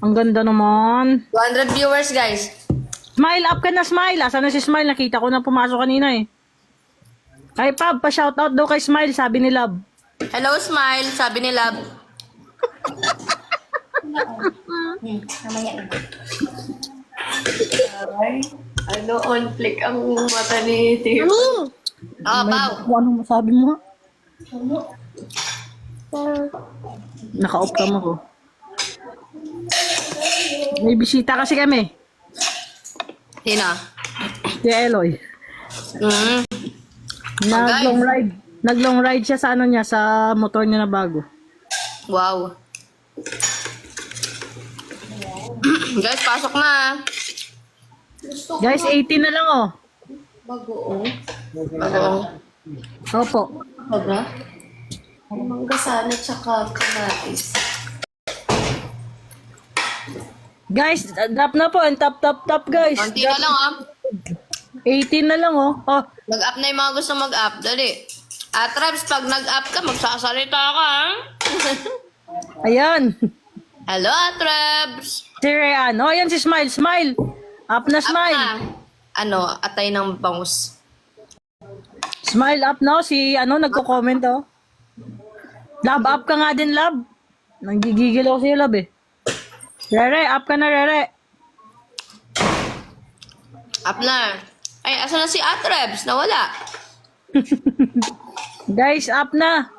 Ang ganda naman. 200 viewers, guys. Smile, up ka na, Smile. Asan na si Smile? Nakita ko na pumasok kanina eh. Ay, Pab, pa-shoutout daw kay Smile, sabi ni Love. Hello, Smile. Sabi ni Love. Ano, on flick ang mata ni Tim. Oh, Pao. Kung anong masabi mo? Naka-off cam ako. May bisita kasi kami. Sino? Si Eloy. Mm. Nag-long ride. Nag-long ride siya sa ano niya, sa motor niya na bago. Wow. Guys, pasok na. Guys, 18 na lang oh. Bagoong. Bago. Opo. Baga? Mangga sana tsaka kamatis. Guys, drop na po. And top guys. Konti na lang, ah. 18 na lang oh. Oh, Mag-up na yung mga gusto mag-up. Dali. Trabs, pag nag-up ka, magsasalita ka, ah. ayan. Hello, Trabs. Si Ryan. Oh, ayan si Smile. Smile. Up na, Up Smile. na. Ano, atay ng bangus. Smile up na. Si ano, nagko-comment oh. Love, up ka nga din, Love. Nanggigigil ako sa'yo, Love eh. Rere, up ka na, Rere. Up na. Ay, asa na si Atrabs? Nawala. Guys, up na.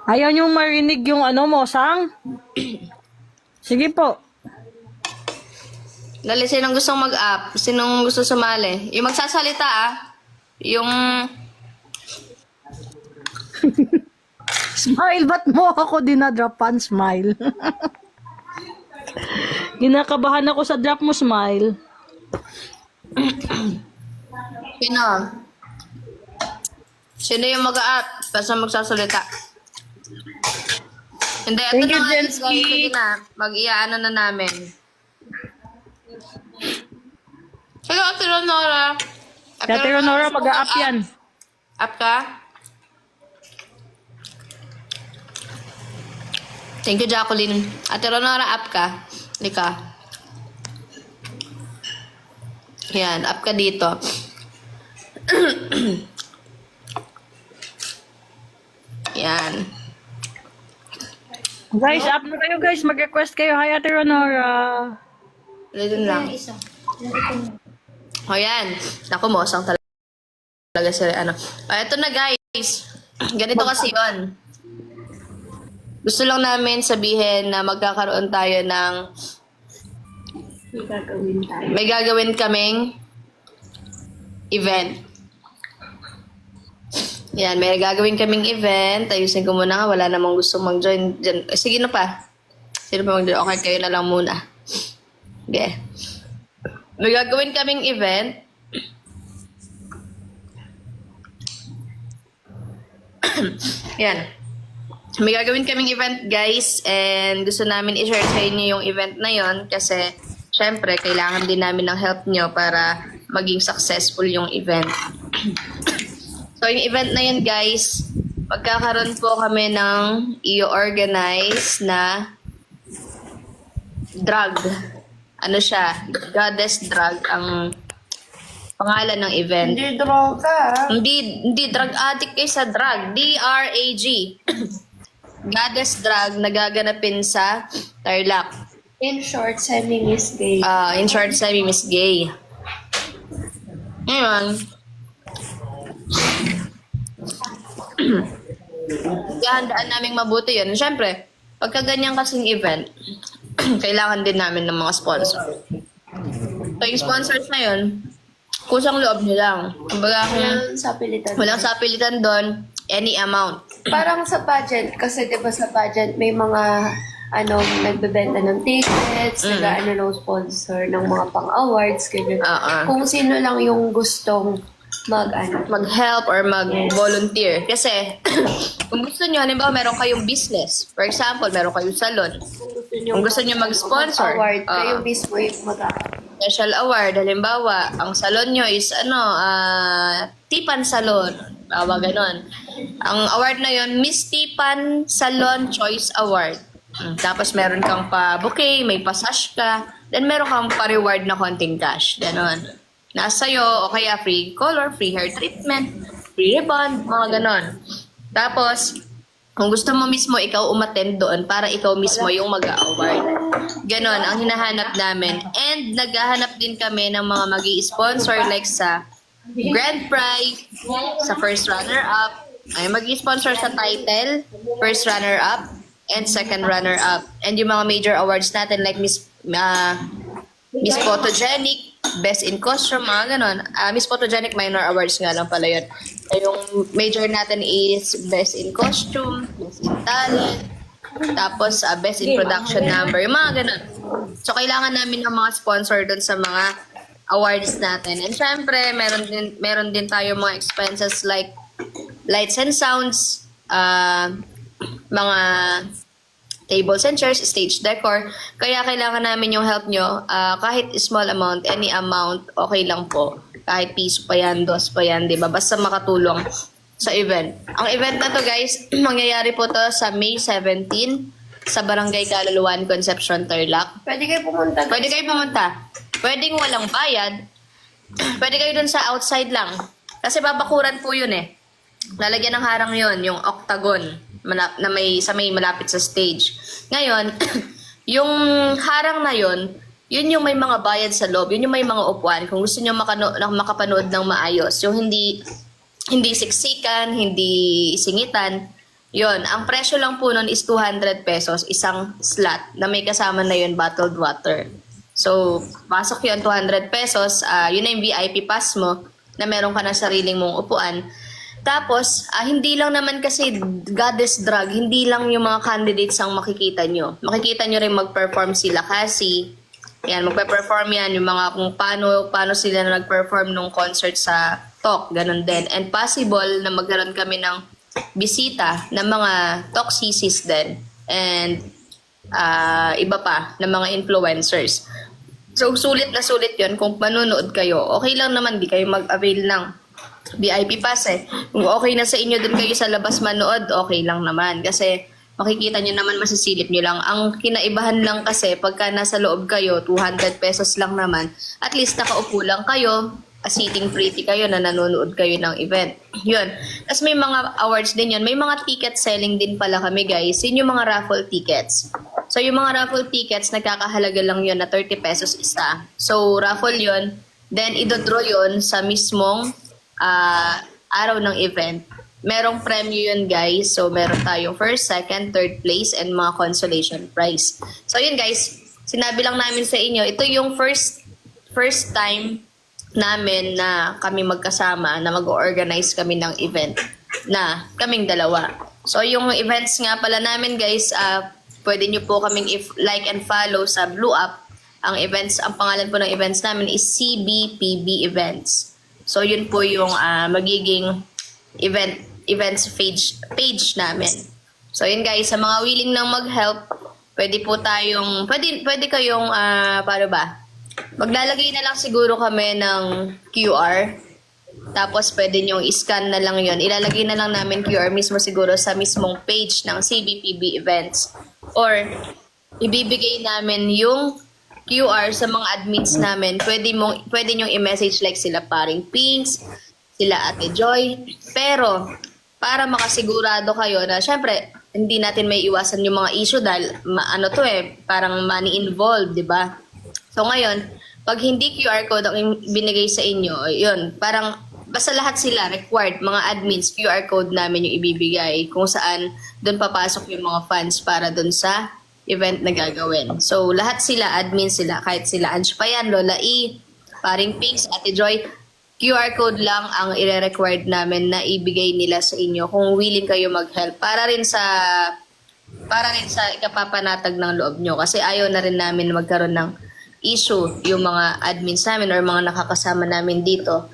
Ayaw niyong marinig yung ano mo, sang? Sige po. Dali, sinong gustong mag-up? Sinong gusto sumali? Yung magsasalita, ah. Yung... Smile, ba't mo ako dinadropan? Smile. Kinakabahan ako sa drop mo, Smile. Sino? Sino yung mag-up? Basta magsasalita. Hindi, ito Thank na you, nga, guys. Jensky. Sige na. Mag-iyaano na namin. Hello, Ate Ronora. Ate Ronora, mag-a-up yan. Up ka? Thank you, Jacqueline. Ate Ronora, up ka. Lika. Yan, up ka dito. Yan. Guys, up na kayo guys. Mag-request kayo. Hi, Ate Ronora. Dito lang. O yan. Naku, mosang talaga sila. Ano. Ito na guys. Ganito kasi yon. Gusto lang namin sabihin na magkakaroon tayo ng May gagawin tayo. may gagawin kaming event. Yan, may gagawin kaming event. Ayusin ko muna nga. Wala namang gusto mag-join dyan. Sige na pa. Sino pa mag-join? Okay, kayo na lang muna. Okay. May gagawin kaming event. Yan. May gagawin kaming event, guys, and gusto namin i-share sa inyo yung event na yon kasi syempre, kailangan din namin ng help nyo para maging successful yung event. So, yung event na yun, guys, magkakaroon po kami ng i-organize na drug. Ano siya? Goddess drug ang pangalan ng event. Hindi droga. Hindi drug addict kayo sa drug. D-R-A-G. Goddess drug na gaganapin sa Tarlac. In short, semi-miss gay. In short, sabi Miss Gay. Ngayon, gahandaan naming mabuti yun. Siyempre, pagka ganyan kasing event, kailangan din namin ng mga sponsor. So, yung sponsors na yun, kusang loob nyo lang. Kumbaga, Walang sapilitan. walang sapilitan doon, any amount. Parang sa pageant, kasi diba sa pageant may mga nagbebenta ng tickets, nag-ano ng sponsor ng mga pang-awards, ganyan. Kung sino lang yung gustong mag-help or mag-volunteer. Kasi, kung gusto nyo, halimbawa, meron kayong business. For example, meron kayong salon. Kung gusto nyo mag-sponsor, award, kayo mismo yung special award. Halimbawa, ang salon nyo is, Tipan Salon. Ganon. Ang award na yon Miss Tipan Salon Choice Award. Tapos meron kang pa bouquet, may pa sash ka, then meron kang pa reward na konting cash. Ganon. Nasa sa'yo, o kaya free color, free hair treatment, free ribbon, mga ganon. Tapos, kung gusto mo mismo ikaw umattend doon para ikaw mismo yung mag-award. Ganon ang hinahanap namin. And naghahanap din kami ng mga magi-sponsor like sa Grand Prize, sa first runner-up, ay magi-sponsor sa title, first runner-up, and second runner-up. And yung mga major awards natin like Miss Photogenic, Best in Costume, mga ganon. Miss Photogenic Minor Awards nga lang pala yun. Yung major natin is Best in Costume, Best in Talent, tapos Best in Production Number, yung mga ganon. So, kailangan namin ng mga sponsor dun sa mga awards natin. And syempre, meron din tayo mga expenses like lights and sounds, mga tables and chairs, stage decor. Kaya kailangan namin yung help nyo. Kahit small amount, any amount, okay lang po. Kahit piso pa yan, dos pa yan, di ba? Basta makatulong sa event. Ang event na to guys, mangyayari po to sa May 17 sa Barangay Kaluluwan, Concepcion, Tarlac. Pwede kayo pumunta. Pwede kayo pumunta. Pwedeng walang bayad. Pwede kayo dun sa outside lang. Kasi babakuran po yun eh. Lalagyan ng harang yun, yung octagon na may malapit sa stage. Ngayon, yung harang na yun yung may mga bayad sa loob, yun yung may mga upuan. Kung gusto nyo makapanood ng maayos, yung hindi siksikan, hindi singitan, yun. Ang presyo lang po nun is 200 pesos, isang slot, na may kasama na yun bottled water. So, pasok yun, 200 pesos, yun na yung VIP pass mo, na meron ka na sariling mong upuan. Tapos, hindi lang naman kasi goddess drag, hindi lang yung mga candidates ang makikita nyo. Makikita nyo rin mag-perform sila kasi, yan, magpe-perform yan, yung mga kung paano sila na nag-perform nung concert sa talk, ganun din. And possible na magkaroon kami ng bisita ng mga talk sisis din. And iba pa, ng mga influencers. So, sulit na sulit yun kung manunood kayo. Okay lang naman, di kayo mag-avail ng VIP pass eh. Kung okay na sa inyo dun kayo sa labas manood, okay lang naman. Kasi makikita nyo naman, masisilip nyo lang. Ang kinaibahan lang kasi, pagka nasa loob kayo, 200 pesos lang naman, at least nakaupo lang kayo, sitting pretty kayo na nanonood kayo ng event. Yun. Tapos may mga awards din yun. May mga ticket selling din pala kami guys. Yun yung mga raffle tickets. So yung mga raffle tickets, nagkakahalaga lang yun na 30 pesos isa. So raffle yun. Then idodraw yun sa mismong araw ng event. Merong premyo yun guys. So meron tayong first, second, third place and mga consolation prize. So yun guys, sinabi lang namin sa inyo, ito yung first time namin na kami magkasama na mag-organize kami ng event na kaming dalawa. So yung events nga pala namin guys, pwede nyo po kaming like and follow sa Blue Up. Ang pangalan po ng events namin is CBPB Events. So yun po yung magiging events page namin. So yun guys, sa mga willing nang mag-help, pwede kayong paano ba? Maglalagay na lang siguro kami ng QR. Tapos pwede nyo i-scan na lang yon. Ilalagay na lang namin QR mismo siguro sa mismong page ng CBPB Events. Or ibibigay namin yung QR sa mga admins namin. Pwede nyo i-message like sila paring Pinks, sila Ate Joy. Pero para makasigurado kayo na syempre hindi natin may iwasan yung mga issue dahil parang money involved, di ba? So ngayon, pag hindi QR code ang binigay sa inyo, yun, parang basta lahat sila required, mga admins, QR code namin yung ibibigay kung saan doon papasok yung mga funds para doon sa event na gagawin. So lahat sila, admin sila, kahit sila Ange Payan, Lola E, paring Pinks, Ate Joy, QR code lang ang ire-required namin na ibigay nila sa inyo kung willing kayo mag-help para rin sa ikapapanatag ng loob nyo kasi ayaw na rin namin magkaroon ng issue yung mga admins namin or mga nakakasama namin dito.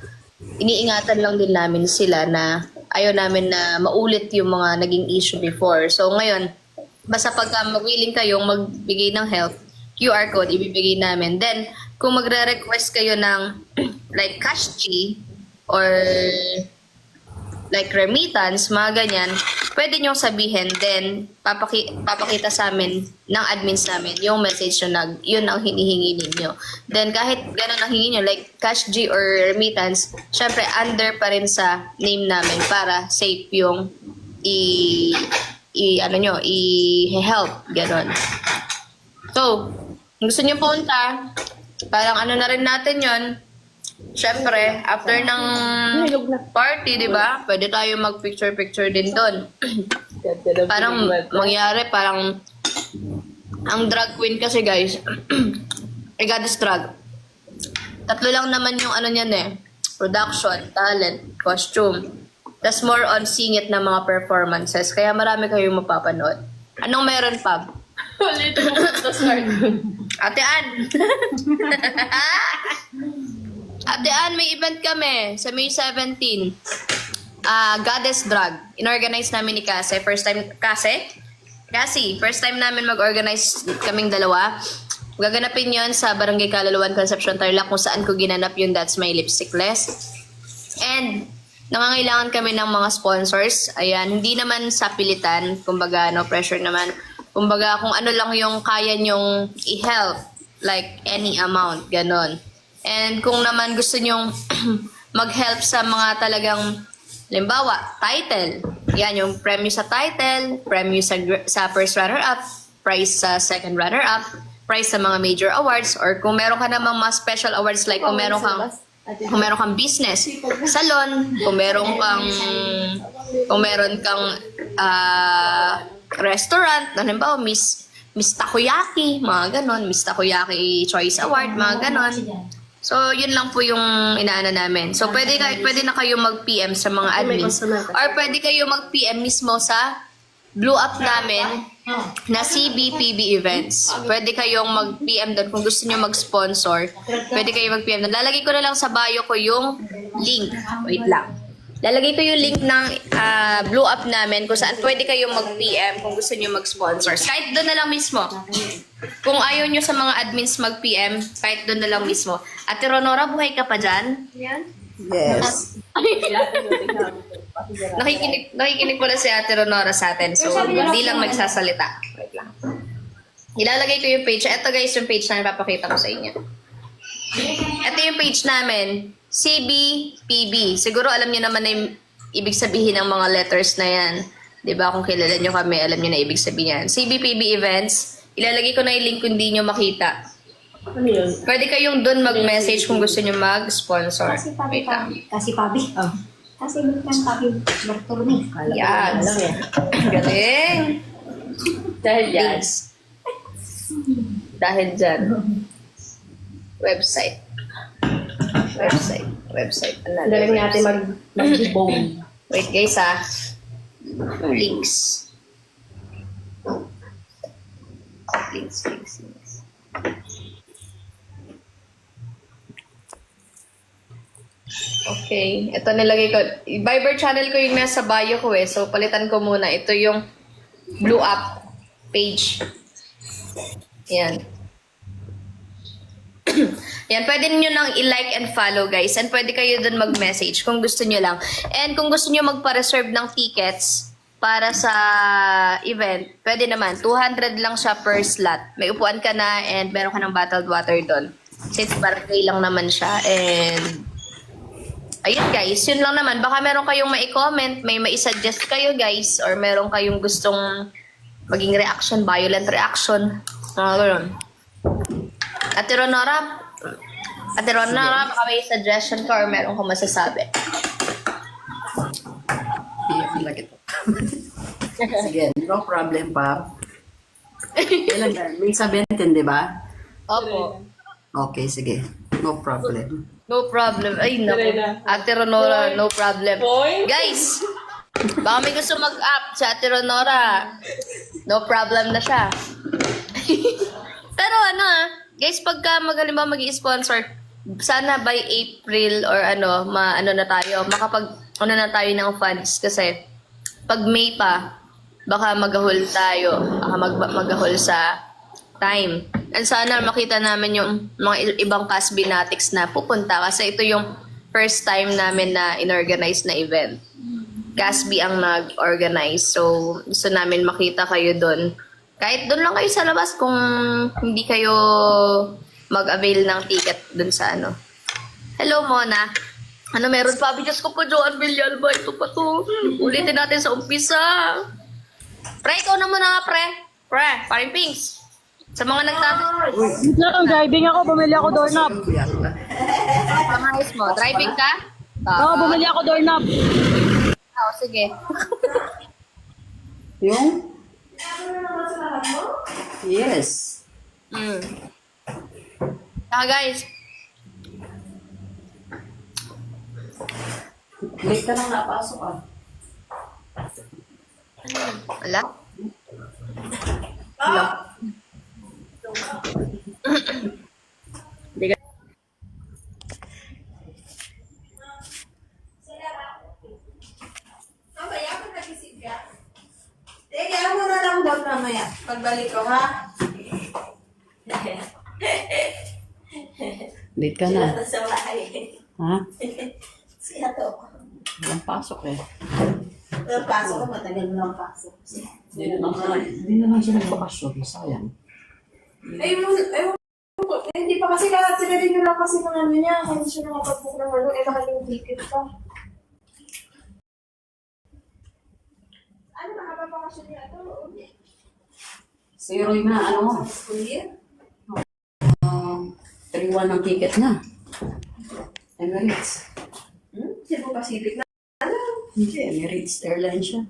Iniingatan lang din namin sila na ayaw namin na maulit yung mga naging issue before. So ngayon, basta pagka willing kayong magbigay ng help, QR code ibibigay namin. Then, kung magre-request kayo ng like cash G or like remittance, mga ganyan, pwede nyo sabihin, then papakita sa amin ng admins namin yung message yun ang hinihingi ninyo. Then kahit ganun ang hingi nyo, like cash G or remittance, syempre under pa rin sa name namin para safe yung i-help, ganun. So, kung gusto nyo punta, parang ano na rin natin yon. Siyempre, after ng party, di ba? Pwede tayo mag-picture-picture din doon. Parang mangyari, parang ang drag queen kasi guys, goddess drag. Tatlo lang naman yung ano niyan eh. Production, talent, costume. Tas more on singit na mga performances. Kaya marami kayong mapapanood. Anong meron pa? Ate Ann! Ate Ann, may event kami sa May 17. Goddess Drag. Inorganize namin ni Cassie. First time namin mag-organize kaming dalawa. Gaganapin yon sa Barangay Kaluluwan, Concepcion, Tarlac, kung saan ko ginanap yung That's My Lipstickless. And nangangailangan kami ng mga sponsors. Ayan, hindi naman sa pilitan. Kumbaga, no pressure naman. Kumbaga, kung ano lang yung kaya nyong i-help. Like, any amount. Ganon. And kung naman gusto nyong mag-help sa mga talagang, limbawa, title. Yan, yung premyo sa title, premyo sa first runner-up, prize sa second runner-up, prize sa mga major awards, or kung meron ka namang mga special awards like kung meron kang business, salon, kung meron kang restaurant, halimbawa, Miss Takoyaki, mga ganon, Miss Takoyaki Choice Award, mga ganon. So, yun lang po yung inaano namin. So, pwede na kayo mag-PM sa mga admins. Or pwede kayo mag-PM mismo sa Blue Up namin na CBPB Events. Pwede kayong mag-PM doon kung gusto nyo mag-sponsor. Pwede kayo mag-PM doon. Lalagay ko na lang sa bio ko yung link. Wait lang. Lalagay ko yung link ng Blue Up namin kung saan pwede kayong mag-PM kung gusto nyo mag-sponsor. Kahit doon na lang mismo. Kung ayaw nyo sa mga admins mag-PM, kahit doon na lang mismo. Ate Ronora, buhay ka pa dyan? Yes. Nakikinig pala si Ate Ronora sa atin. So, hindi lang magsasalita. Wait lang. Ilalagay ko yung page. Ito guys, yung page na ipapakita ko sa inyo. Ito yung page namin. CBPB. Siguro alam niyo naman na yung ibig sabihin ng mga letters na yan. Diba? Kung kilala nyo kami, alam niyo na ibig sabihin yan. CBPB Events. Ilalagay ko na yung link kung di nyo makita. Ano yun? Pwede kayong dun mag-message kung gusto nyo mag-sponsor. Wait lang. Kasi Pabi. Kasi bukan Pabi Bartolome. Yan. Galing. Dahil yan. Dahil dyan. Website. Galing natin mag-giveaway. Wait guys links. Okay. Ito nilagay ko. Viber channel ko yung nasa bio ko eh. So, palitan ko muna. Ito yung Blue Up page. Yan. Yan, pwede nyo nang i-like and follow guys. And pwede kayo dun mag-message kung gusto nyo lang. And kung gusto nyo magpa-reserve ng tickets para sa event, pwede naman. 200 lang siya per slot. May upuan ka na and meron ka ng bottled water dun. Since barangay lang naman siya. And ayun guys, yun lang naman. Baka meron kayong mai-comment, may mai-suggest kayo guys, or meron kayong gustong maging reaction, violent reaction. Gano'n. Ate Ronora, baka may suggestion ka or meron kang masasabi. Sige, no problem pa. Ilan na? May 17, di ba? Opo. Okay, sige. No problem. No problem. Ay, naku. Ate Ronora, no problem. Guys, baka may gusto mag-up sa Ate Ronora. No problem na siya. Pero guys, pagka halimbawa mag-i-sponsor, sana by April or na tayo, na tayo ng funds kasi pag May pa, baka mag-ahol tayo, baka mag-ahol sa time. And sana makita namin yung mga ibang cast binatics na pupunta kasi ito yung first time namin na inorganize na event. Gasby ang nag-organize. So, gusto namin makita kayo doon. Kahit doon lang kayo sa labas kung hindi kayo mag-avail ng ticket doon sa ano. Hello, Mona. Ano meron pa? Diyos ko po, Joanne Villalba. Ito pa to. Ulitin natin sa umpisa. Pre, ikaw na muna nga, pre. Pre, paring Pinks. Sa mga nagtatanong. Wait lang, driving ako, bumili ako doorknob. Pamayos mo. Driving ka? Oo, bumili ako doorknob. Oo, sige. Yung? Yes. Guys. Late ka nang napasok Wala? Teka mo na lang doon mamaya. Pagbalik ko, ha? Late ka na. Sa bahay. Ha? Siya to. Walang pasok eh. Pero pasok ko, matagal mo lang pasok. Hindi naman siya nagbakasyon. Sayang. Hindi pa kasi sila rin lang kasi ng ano niya. Hindi siya nakapag-book ng ano. Nakaling ticket pa. Ano nakapapakasyon niya ito? Si Roy na, ano? School year? 3-1 ang ticket niya. Emirates. Cebu Pacific na. Hindi, Emirates Airlines siya.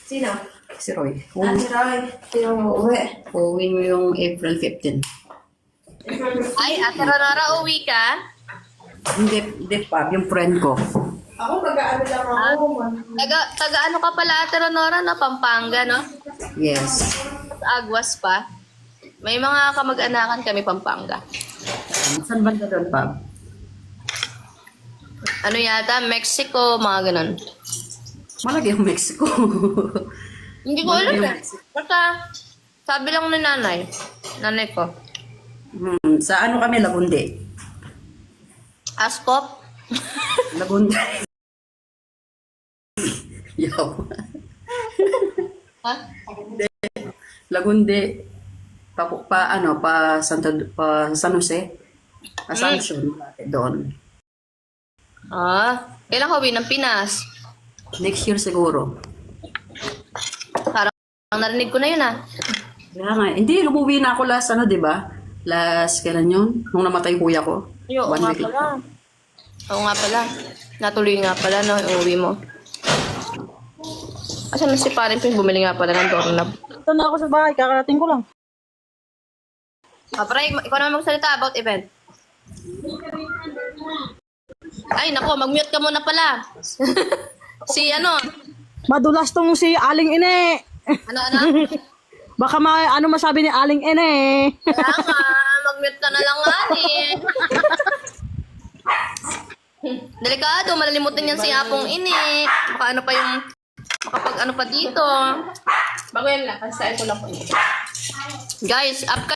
Sino? Si Roy. Si Roy. Sino mo uwi? Uuwi mo yung April 15. Ay, Ate Ronora, uwi ka? Hindi pa, yung friend ko. Ako mag-aano lang ako. Taga ano ka pala, Ate Ronora, na Pampanga, no? Yes. Agwas pa. May mga kamag-anakan kami Pampanga. Saan ba ka doon, Pab? Ano yata, Mexico, mga ganun. Malaki yung Mexico. Hindi ko alam eh. Basta, sabi lang ni nanay ko. Sa ano kami, Lagundi? Aspop? Lagundi. Yaw. Ha? Lagundi. Pa San Jose. Assumption. Doon. Kailan ka uwi ng Pinas? Next year siguro. Parang narinig ko na yun Kaya nga, hindi, lumuwi na ako last, di ba? Last, kailan yun? Nung namatay kuya ko. Ay, oo nga pala. Oo nga pala. Natuloy nga pala, no? Uwi mo. Asan na si Parin Pin? Bumili nga pala ng doorknob. Ito na ako sa bahay, kakarating ko lang. Pare, ikaw naman magsalita about event. Ay, nako, mag-mute ka muna pala. Si ano? Madulas tong si Aling Ine. Ano? Baka masabi ni Aling Ine. Kaya nga, mag-mute ka na lang nga eh. Delikado, malalimutan yan si Apong Ini. Baka ano pa yung, makapag ano pa dito. Bago yan lang, kasi ko lang po. Guys, up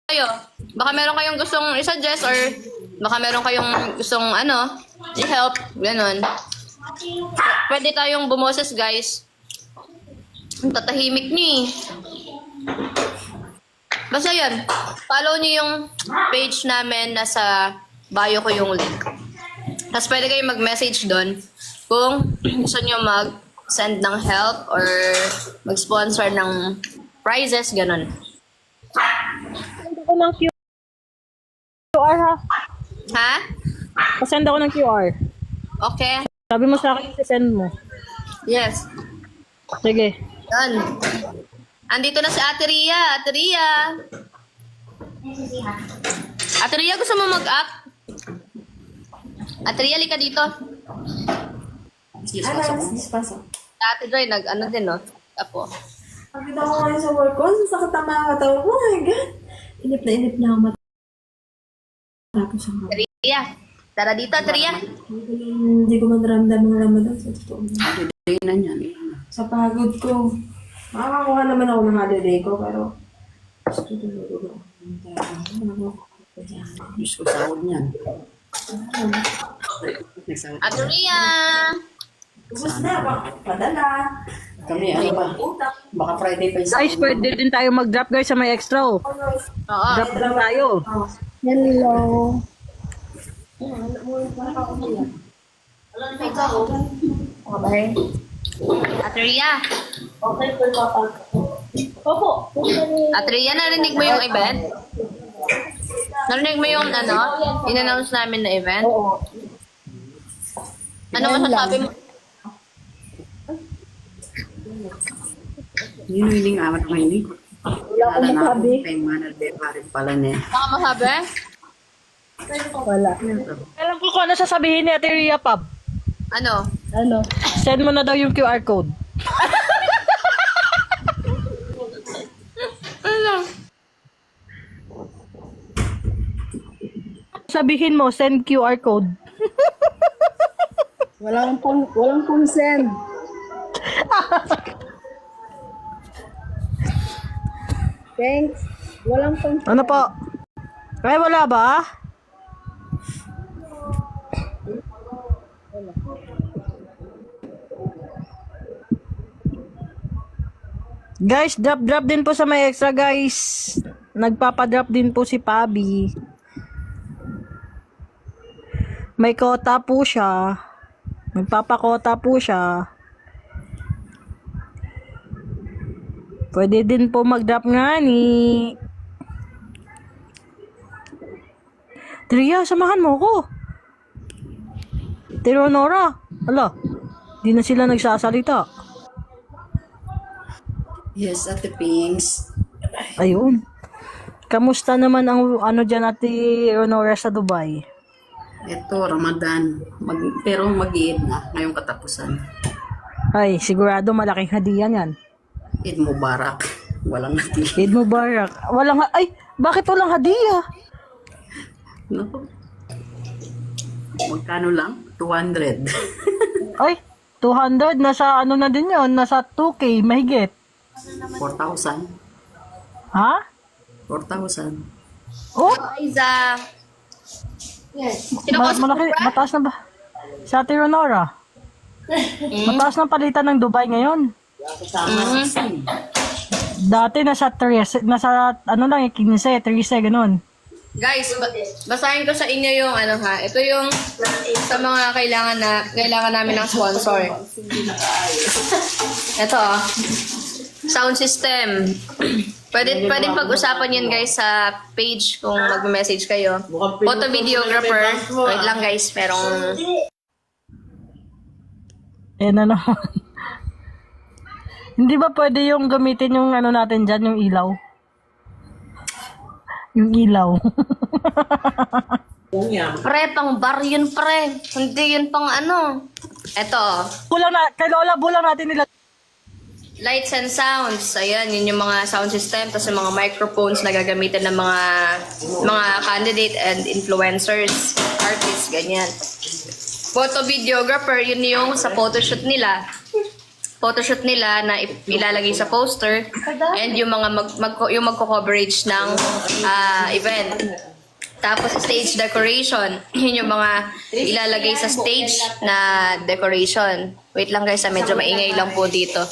kayo. Baka meron kayong gustong i-suggest or baka meron kayong gustong i-help. Ganon. Pwede tayong bumoses, guys. Ang tatahimik ni. Basta yun. Follow niyo yung page namin. Nasa bio ko yung link. Tapos pwede kayong mag-message doon kung gusto nyo mag-send ng help or mag-sponsor ng prizes, ganon. Pasend ako ng QR ha. Ha? Pasend ako ng QR. Okay. Sabi mo sa akin, send mo. Yes. Sige. Done. Andito na si Ate Ria. Ate Ria. Ate Ria, gusto mo mag-up? Ate Ria, lika dito. Pasok. Ate Joy, din, no? Apo. Pagkita ko ngayon sa work ko, sakit ang mga katawan ko. Oh my God. Inip na ako matapos ang Ate Ria. Tara dito, Ate Ria. Hindi ko man ramdam ng Ramadan sa totoo. Holiday na yan. Sa pagod ko. Makakakuha naman ako ng holiday ko, pero gusto ko tulog ako. Diyos ko, sahod niyan. Ate Ria. Ubus na, padala. Kami, ano ba? Baka Friday pa isa. Guys, pwede din tayo mag-drop guys sa may extra. Oh. Oo. Drop din tayo. Hello. Okay. Ate Ria. Ate Ria, narinig mo yung event? Narinig mo yung ano? In-announce namin na event? Ano masasabi mo? Yun yung hiling amat ng hiling. Wala akong masabi. Kayong manalbe pa rin pala niya. Baka masabi? Alam ko kung ano sasabihin ni Ate Ria, Pab. Ano? Send mo na daw yung QR code. Ano? Sabihin mo, send QR code. Walang consent. Thanks. Walang consent. Ano po? Ay, wala ba? Guys, drop din po sa may extra guys. Nagpapadrop din po si Pabi. May kota po siya. Nagpapakota po siya. Pwede din po mag-drop nga ni Tria, samahan mo ko. Teronora. Ala, di na sila nagsasalita. Yes, Ate Pings. Ayun. Kamusta naman ang ano dyan Ate Teronora sa Dubai? Ito, Ramadan. Pero mag-iid na ngayong katapusan. Ay, sigurado malaking hadiah yan. Eid Mubarak. Walang natin. Eid Mubarak. Ay, bakit walang hadiah? Naku. Magkano lang? 200. Ay, 200. Nasa ano na din yun? Nasa 2K, mahigit. 4,000. Ha? 4,000. Oh, Aiza. malaki. Mataas na ba? Sa Ate Ronora. Mataas na palitan ng Dubai ngayon. Dati nasa 3, nasa ano lang, 15, 13, ganun. Guys, basahin ko sa inyo yung ano ha. Ito yung sa mga kailangan namin ng sponsor. Ito oh. Sound system. Pwede pag-usapan yan guys sa page kung magme-message kayo. Photo videographer. Wait lang guys, merong Ayan na naman. Hindi ba pwede yung gamitin yung ano natin dyan, yung ilaw? Yung ilaw. pre, pang bar yun pre. Hindi yun pang ano. Ito oh. Kay Lola, bulang natin nila. Lights and sounds. Ayan, yun yung mga sound system. Tapos yung mga microphones na gagamitin ng mga candidate and influencers, artists, ganyan. Photo videographer, yun yung sa photoshoot nila. Photoshoot nila na ilalagay sa poster. And yung mga yung magko-coverage ng event. Tapos stage decoration. Yun yung mga ilalagay sa stage na decoration. Wait lang guys, medyo maingay lang po dito.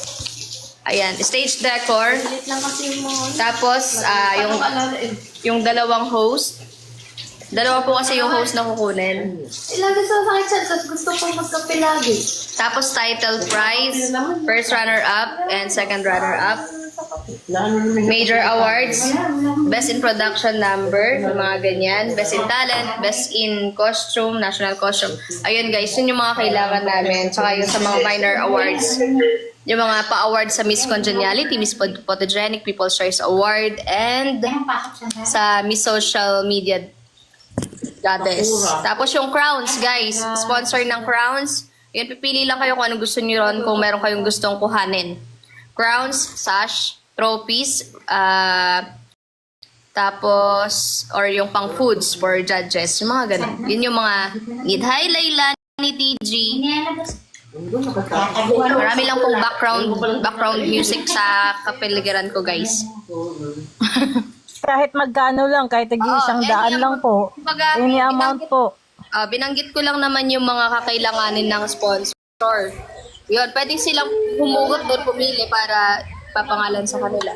Ayan, stage decor. Tapos, yung dalawang host. Dalawa po kasi yung host na kukunin. Lagi sa sakit siya, tapos gusto kong magkape lagi. Tapos title prize, first runner-up and second runner-up. Major awards, best in production number, mga ganyan. Best in talent, best in costume, national costume. Ayun guys, yun yung mga kailangan namin. Tsaka yung sa mga minor awards. Yung mga pa-awards sa Miss Congeniality, Miss Photogenic, People's Choice Award, and sa Miss Social Media Goddess. Tapos yung crowns, guys. Sponsor ng crowns. Yun, pipili lang kayo kung anong gusto nyo ron kung meron kayong gustong kuhanin. Crowns, sash, trophies, tapos, or yung pang foods for judges. Yung mga ganun. Yun yung mga need. Hi, Layla, ni TG. Marami lang pong background music sa kapiligiran ko, guys. Kahit magkano lang, kahit isang daan lang po. Any amount po. Binanggit ko lang naman yung mga kakailanganin ng sponsor. Yun, pwede silang humugot doon, pumili para papangalan sa kanila.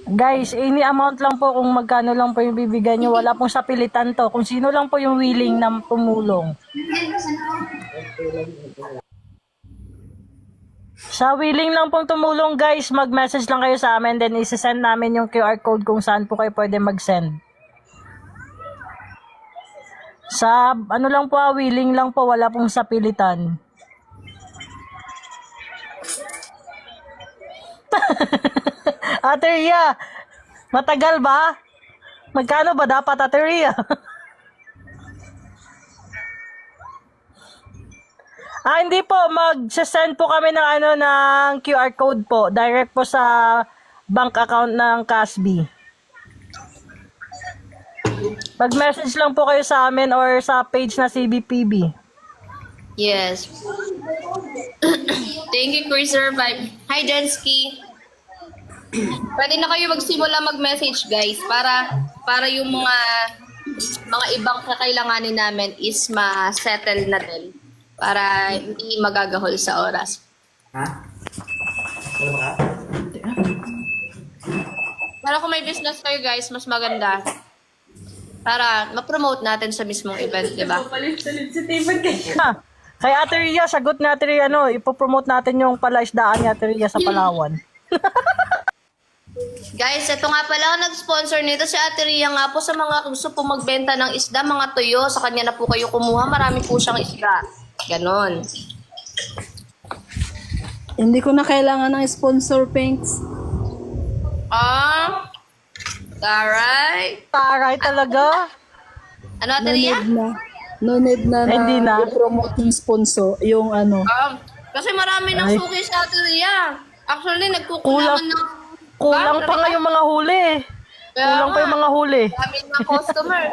Guys, any amount lang po kung magkano lang po yung bibigyan nyo. Wala pong sapilitan to. Kung sino lang po yung willing na tumulong. Sa willing lang pong tumulong guys, mag-message lang kayo sa amin. Then isi-send namin yung QR code kung saan po kayo pwede mag-send. Sa ano lang po, willing lang po. Wala pong sapilitan. Ate Ria, matagal ba? Magkano ba dapat, Ate Ria? Hindi po, mag-send po kami ng ng QR code po, direct po sa bank account ng Kasbi. Mag-message lang po kayo sa amin or sa page na CBPB. Yes. Thank you, Cruiser Vibe. Hi, Jensky. Pwede na kayo magsimula mag-message, guys, para yung mga ibang kakailanganin namin is ma-settle na din. Para hindi magagahol sa oras. Ha? Wala ba ka? Para kung may business kayo, guys, mas maganda. Para ma-promote natin sa mismong event, di ba? Kay Ate Ria, sagot ni Ate Ria, ipopromote natin yung palaisdaan ni Ate Ria sa Palawan. Guys, ito nga pala ang nag-sponsor nito si Ate Ria nga po sa mga gusto po magbenta ng isda, mga tuyo. Sa kanya na po kayo kumuha. Marami po siyang isda. Ganon. Hindi ko na kailangan ng sponsor, Pinks. Taray. Taray talaga. Ano, Ate Ria? No need na Hindi na. i-promote yung sponsor, yung ano. Kasi marami ng Ay. suki sa Ate Ria. Actually, nagkukulangan ng... Kulang pa nga yung mga huli. Kulang pa yung mga huli. Dami ng customer.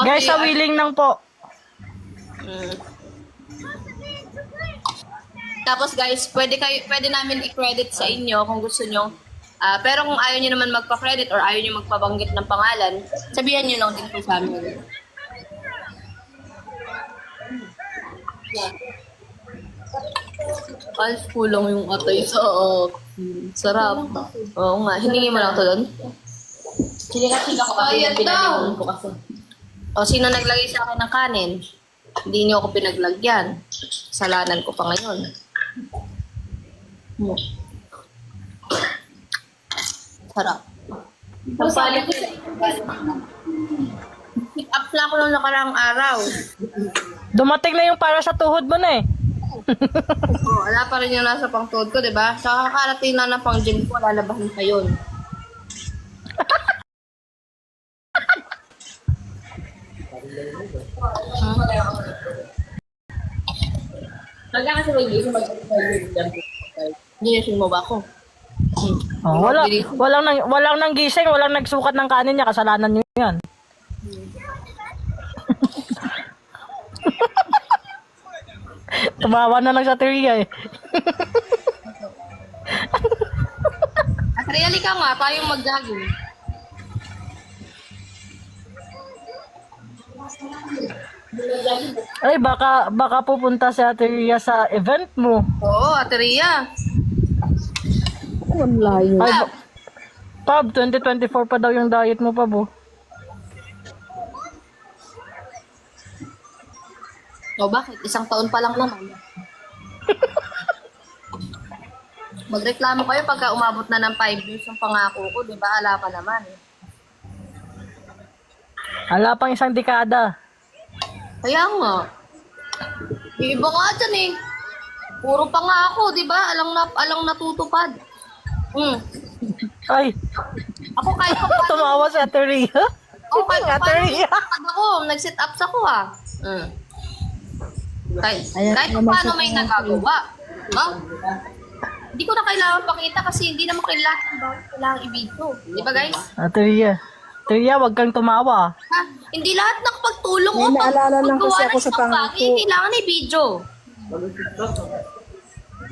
Guys, sa willing lang po. Tapos guys, pwede namin i-credit sa inyo kung gusto nyo. Pero kung ayaw nyo naman magpa-credit or ayaw nyo magpabanggit ng pangalan, sabihan nyo lang din po sa amin. Ay, kulang yung atay sa sarap. Oo nga, hiningi mo lang to doon? Sila ko kasi yung pinag ko kasi. O, sino naglagay sa akin ng kanin? Hindi niyo ako pinaglagyan. Salanan ko pa ngayon. Sarap. Pagbalik ko sa pick up lang ako nung nakaraang araw. Dumating na yung para sa tuhod mo na eh. Wala pa rin yung nasa pangtuod ko, di ba? Saka kakarating na ng pang gym ko, lalabahin pa yun. Ginising mo ba ako? Walang nang gising, walang nagsukat ng kanin niya, kasalanan niyo yan. Tumawa na lang sa teorya eh. At really ka nga, tayong mag-jogging. Ay, baka pupunta si Ate Ria sa event mo. Oo, Ate Ria. Ang layo. Ay, Pab, 2024 pa daw yung diet mo, Pab. O bakit? Isang taon pa lang naman. Magreklamo kayo pagka umabot na ng 5 years yung pangako ko, di ba? Ala pa naman. Ala pang isang dekada. Kaya nga. Iba nga dyan eh. Puro pangako, di ba? Alang natutupad. Ay, Ako kahit pa paano. tumawa si Ate Ria. Oo, kahit pa Ate paano. Ria. Ako, nag-sit ups ako ah. Kahit pa naman paano siya may nagagawa. No? Hindi ko na kailangan pakita kasi hindi naman kailangan i-video. Di ba guys? Ate Ria. Ate Ria, wag kang tumawa. Ha? Hindi lahat ng pagtulong May naalala lang kasi ako sa pangako. Kailangan i-video.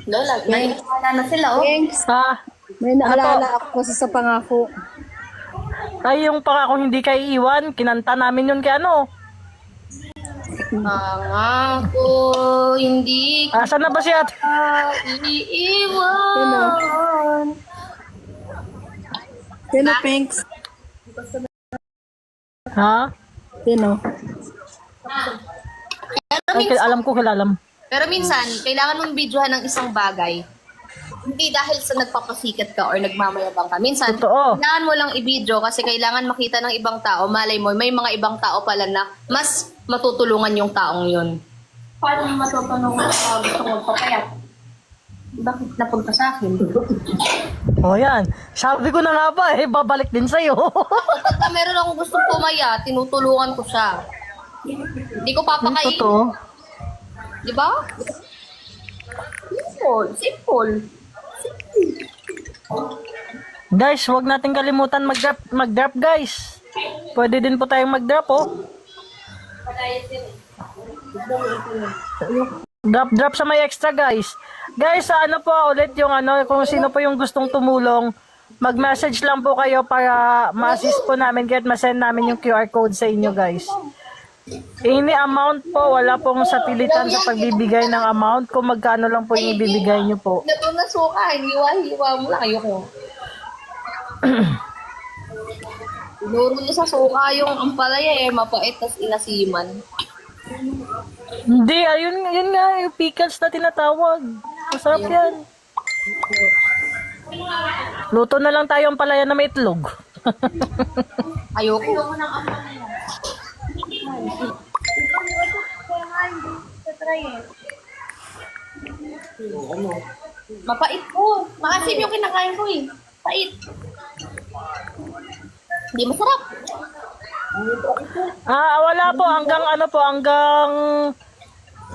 Lola, naiinala na sila oh. Pinks, Ha? may naalala ako kasi sa pangako. Ay, yung pangako hindi ka iiwan, kinanta namin yun kay ano. Pangako, hindi Asan na ba si ate? ka iiwan. Sino, Pinks? Ha? Sino? Ay, alam ko, kilala mo. Pero minsan, kailangan mong videohan ng isang bagay. Hindi dahil sa nagpapasikat ka or nagmamayabang ka. Minsan, Totoo. kailangan mo lang i-video kasi kailangan makita ng ibang tao. Malay mo, may mga ibang tao pala na mas matutulungan yung taong yun. Paano mo matutulungan sa gusto mong magpapayat? Bakit napunta sa akin? O yan. Sabi ko na nga ba eh, babalik din sa'yo. Pagka meron akong gustong pumaya, tinutulungan ko siya. Hindi ko papakain. Totoo. Di ba? Simple. Simple. Guys, huwag natin kalimutan mag-drop guys. Pwede din po tayong mag-drop oh. Drop sa may extra guys. Guys, ano po ulit yung ano, kung sino po yung gustong tumulong, mag-message lang po kayo para ma-assist po namin kahit ma-send namin yung QR code sa inyo guys. Any amount po, wala pong sapilitan sa pagbibigay ng amount. Kung magkano lang po yung ibibigay nyo po. Ito na suka, hiwa-hiwa mo lang. Ayoko. Tinuro niya sa suka yung ampalaya eh, mapait tas inasiman. Hindi, yun nga, yung pickles na tinatawag. Masarap yan. Luto na lang tayo ang palaya na may itlog. Ayoko. Mapait po. Maasim yung kinakain ko eh. Pait. Hindi masarap. Wala po, hanggang ano po,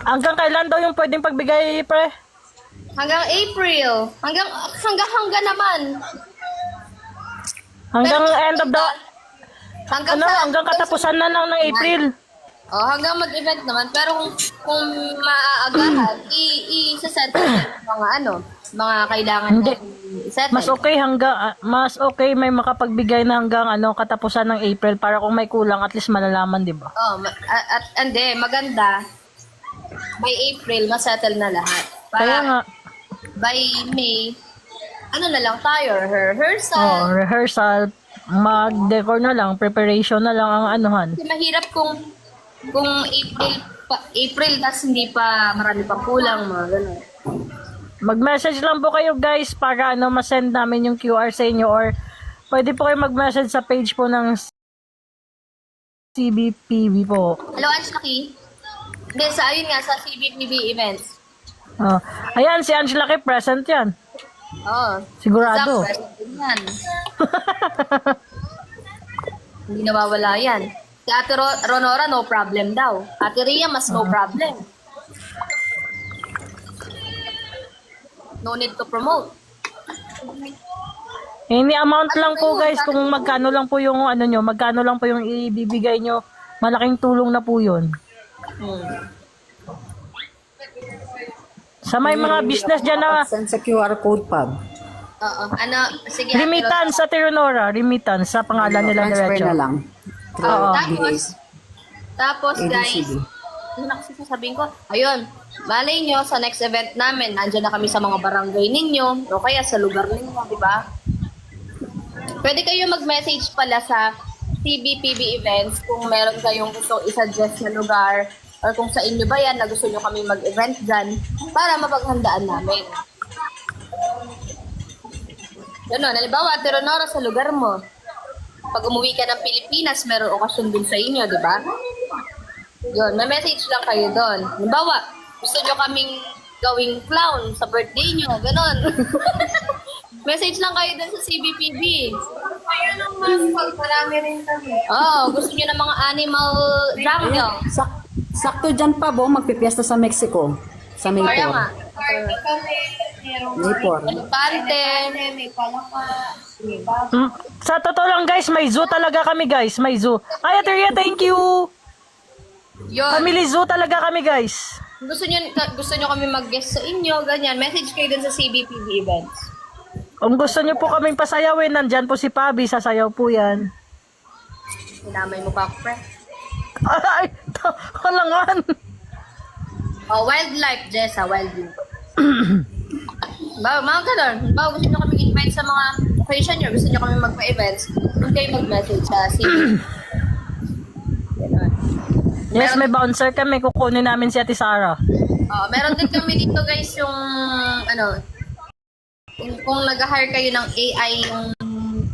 hanggang kailan daw yung pwedeng pagbigay, pre? Hanggang April. Hanggang naman. Hanggang Pero- end of the, Hanggang hanggang katapusan na lang ng April. Oh, hanggang mag-event naman. Pero kung maaagahan, i-set mga kailangan Hindi. i-settle. Mas okay may makapagbigay na hanggang katapusan ng April para kung may kulang at least malalaman, 'di ba? Oh, hindi, maganda. By April, masettle na lahat. Kaya nga, By May, ano na lang tayo, rehearsal. rehearsal, mag-decor na lang, preparation na lang ang anuhan. Kasi mahirap kung April tas hindi pa marami pang kulang, mga ganun. Mag-message lang po kayo guys para ma-send namin yung QR sa inyo or pwede po kayo mag-message sa page po ng CBPB po. Hello, Anslaki. Hindi, ayun nga, sa CBPB events. Ayan, si Angela Kay present yan. Oo. Sigurado. Exact, present din yan. Hindi nawawala yan. Si Ate Ronora, no problem daw. Ate Ria, mas no problem. No need to promote. Any amount lang po guys, kung magkano lang po yung magkano lang po yung ibibigay nyo, malaking tulong na po yun. Sa may mga business dyan na Send sa QR code, Pab. Oo. Sige. Ate remittance sa Teronora, remittance sa pangalan nila Transfer diretso. na lang. Oo. Tapos guys, ABCD. ano na kasi sasabihin ko? Ayun, malay nyo, sa next event namin, nandiyan na kami sa mga barangay ninyo, o kaya sa lugar ninyo, di ba? Pwede kayo mag-message pala sa CBPB events kung meron kayong gusto i-suggest na lugar or kung sa inyo ba yan na gusto nyo kami mag-event dyan para mapaghandaan namin. Ganun, halimbawa, Teronora sa lugar mo. Pag umuwi ka ng Pilipinas, meron okasyon dun sa inyo, di ba? Yun, may message lang kayo doon. Halimbawa, gusto nyo kaming gawing clown sa birthday nyo, ganon. Message lang kayo doon sa CBPB. Ayun ang mas marami rin kami. Gusto nyo ng mga animal jungle. Sakto dyan, Pab, magpipiesta sa Mexico. Sa May Kaya 4. nga. Party kami, merong May 4. Elefante. may palaka, may Sa totoo lang guys, may zoo talaga kami guys, may zoo. Ay, Ate Ria, thank you! Yun. Family zoo talaga kami guys. Gusto nyo kami mag-guest sa inyo, ganyan. Message kayo dun sa CBPB events. Kung gusto nyo po kaming pasayawin, nandyan po si Pabi, sasayaw po yan. Sinamay mo pa ako, pre. Ay, Walangan. Oh, wildlife, Jessa, wildlife. Mga ganun. Gusto nyo kami invite sa mga occasion nyo, gusto nyo kami magpa-events, huwag kayo mag-message sa CV. Ganun. Yes, may bouncer kami. Kukunin namin si Ate Sarah. Meron din kami dito guys yung, kung nag-hire kayo ng AI yung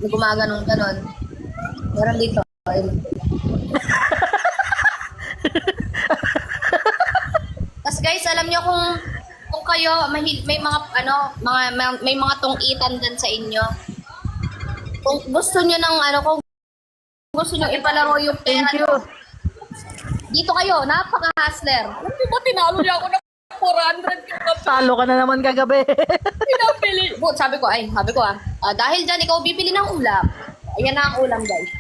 gumaganong ganun. Meron dito. Tapos guys, alam nyo kung kayo may mga may mga tungkitan din sa inyo. Kung gusto niyo ng kung gusto niyo ipalaro yung pera niyo. Dito kayo, napaka-hustler. Hindi ba tinalo niya ako ng 400 kagabi? Talo ka na naman kagabi. Pinapili. Sabi ko, dahil dyan ikaw bibili ng ulam. Ayan na ang ulam, guys.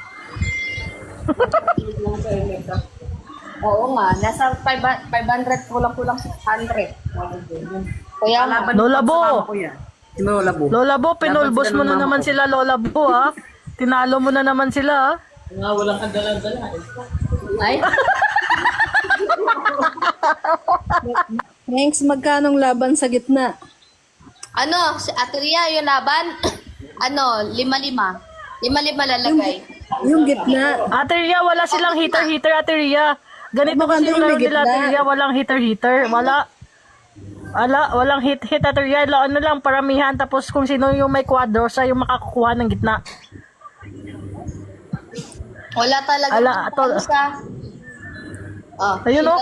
Oo nga, nasa 500, kulang-kulang 600. Kaya nga. Lola Bo. Si Lola Bo. Lola Bo, pinulbos Dapat mo sila na ng naman mama ko. sila, Lola Bo, ha? Tinalo mo na naman sila, ha? Ay, Thanks, magkanong laban sa gitna? si Ate Ria, yung laban, 5-5. 5-5 lalagay. Yung gitna. Ate Ria, wala silang heater, Ate Ria. Ganito Baka kasi yung hindi laro may nila, gitna. Ate Ria. Walang heater. Walang hit, Ate Ria. Ano lang, paramihan. Tapos kung sino yung may kwadro, siya yung makakukuha ng gitna. Wala talaga. Ayun, oh.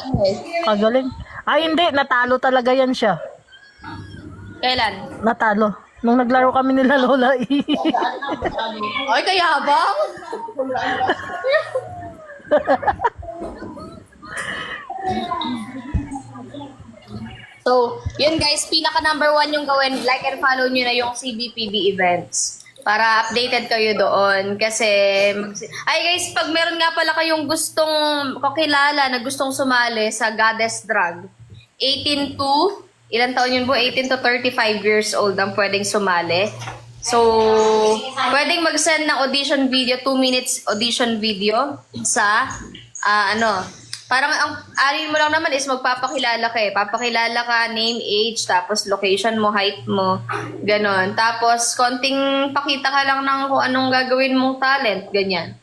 Kagaling. Ay, hindi. Natalo talaga yan siya. Kailan? Natalo. Nung naglaro kami nila, Lola. Ay, kaya ba? So, yun guys, pinaka number 1 yung gawin, like and follow nyo na yung CBPB events para updated kayo doon. Kasi, ay guys, pag meron nga pala kayong gustong kakilala na gustong sumali sa Goddess Drag, 18 to, ilan taon yun po? 18 to 35 years old ang pwedeng sumali. So, pwedeng mag-send ng audition video, 2 minutes audition video sa, parang ang alin mo lang naman is magpapakilala ka eh. Papakilala ka, name, age, tapos location mo, height mo, ganon. Tapos, konting pakita ka lang ng kung anong gagawin mong talent, ganyan.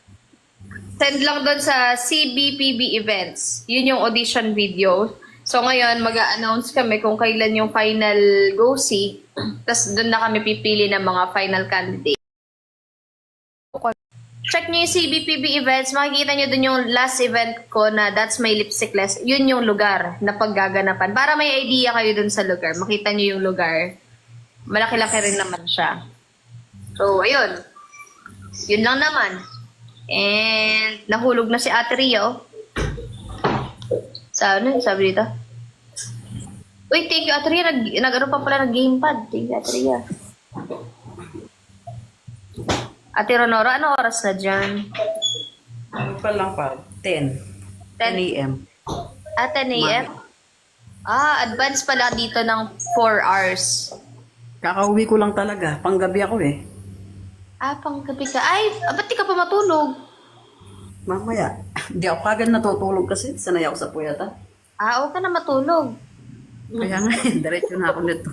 Send lang doon sa CBPB events. Yun yung audition video. So, ngayon, mag-a-announce kami kung kailan yung final go-see. Tapos, doon na kami pipili ng mga final candidate. Check nyo yung CBPB events. Makikita nyo doon yung last event ko na That's My Lipstick Less. Yun yung lugar na paggaganapan. Para may idea kayo doon sa lugar. Makita nyo yung lugar. Malaki-laki rin naman siya. So, ayun. Yun lang naman. And, nahulog na si Ate Rio. Sabi dito? Uy, thank you, Ate Ria. Nag-ano pa pala ng gamepad. Thank you, Ate Ria. Ate Ronora, ano oras na dyan? Ano pa lang pa? 10 a.m. 10 a.m.? Advance pala dito ng 4 hours. Kakauwi ko lang talaga. Panggabi ako eh. Panggabi ka. Ay, ba't di ka pa matulog? Mamaya. Hindi ako kagad natutulog kasi sanay ako sa puyata. Huwag ka na matulog. Kaya nga, diretso na ako nito.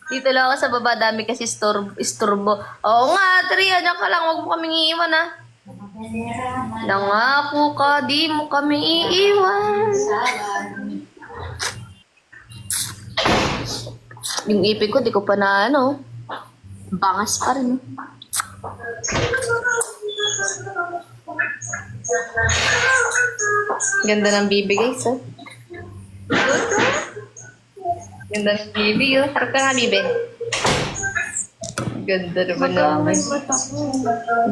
Dito lang ako sa baba, dami kasi isturbo. Oo nga, Tria, dyan ka lang. Huwag mo kaming iiwan, ha? Nangako ka, di mo kami iiwan. Yung ipin ko, di ko pa na, bangas pa rin. Ganda ng bibi, guys, Ganda ng bibi, Harap ka nga, bibi. Ganda naman namin.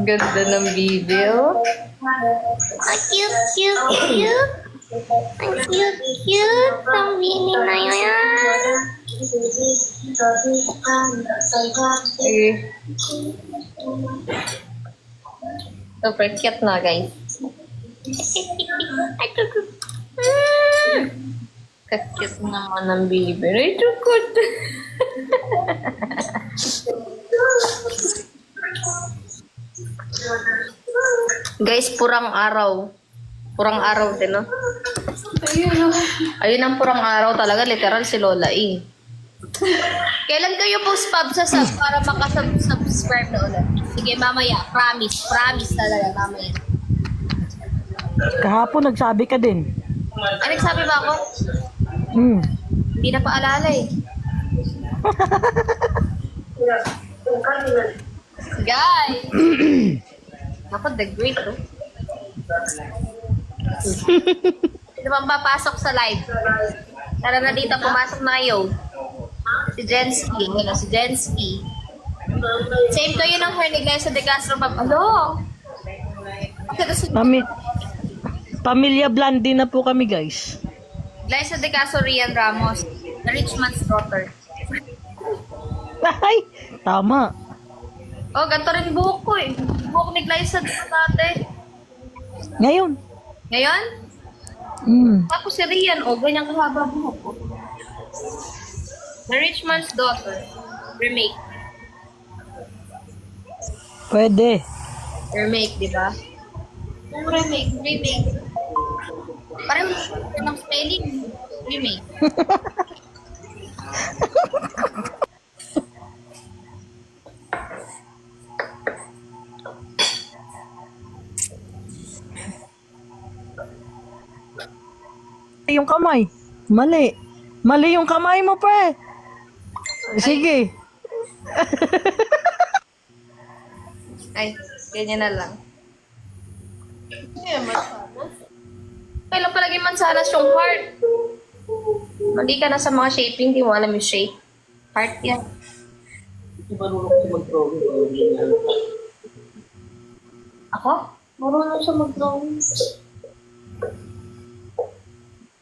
Ganda ng bibi, cute, cute, cute. Ang cute, cute. Ang bibi na yun. Super cute na, guys. Kakit naman ng bibi. Ay, tukot. Guys, purang araw. Purang araw din, no? Ayun ang purang araw talaga. Literal si Lola, eh. Kailan kayo post pub sa sub para makasubscribe na ulit? Sige, mamaya. Promise. Promise talaga, mamaya. Kahapon nagsabi ka din. Ano sabi ba ako? Hindi na paalala eh. Guys! Ako, the great, no? Sino bang papasok sa live? Tara na dito, pumasok na kayo. Si Jensky. Ano, si Jensky. Same kayo ng hair ni Glensa de Castro. Ano? Pamilya Blondie na po kami, guys. Glensa de Castro, Rian Ramos. The rich man's daughter. Ay, tama. Oh, ganito rin buhok ko eh. Buhok ni Glyza dati. Ngayon. Ngayon? Tapos si Rian, oh, ganyan kahaba buhok ko. The Rich Man's Daughter. Remake. Pwede. Remake, di ba? Remake. Parang ng spelling. Remake. Yung kamay. Mali. Mali yung kamay mo, pre. Sige. Ay, ganyan na lang. Kailan palagi mansanas yung heart? Mali ka na sa mga shaping, di mo alam yung shape. Heart yan. Ako? Marunong siya mag-drawing.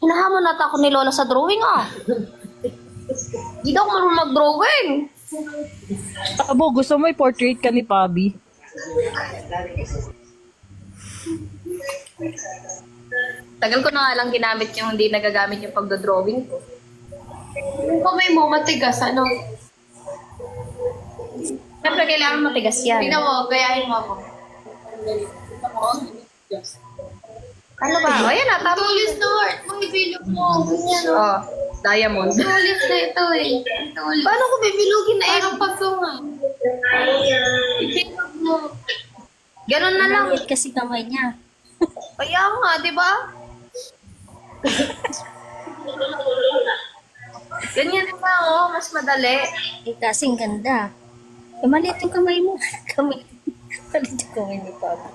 Hinahamon nata ako ni Lola sa drawing, ah. Di daw ako marunong mag-drawing. Abo, gusto mo i-portrait ka ni Pabi? Tagal ko na nga lang ginamit yung hindi nagagamit yung pagdodrawing ko. Yung kamay mo, matigas, ano? Siyempre, kailangan matigas yan. Tingnan mo, gayahin mo ako. Ano ba? O, yan na. Tama. Tulis na heart mo, ibilog mo. Ganyan, o. Oh, diamond. Tulis na ito eh. Tulis. Paano ko bibilugin na Parang patunga. Ibilog mo. Ganun na lang. Kasi kamay niya. Kaya nga, di ba? Ganyan na lang, oh. Mas madali. Eh, kasing ganda. Eh, maliit yung kamay mo. Kamay. Maliit yung kamay ni Papa.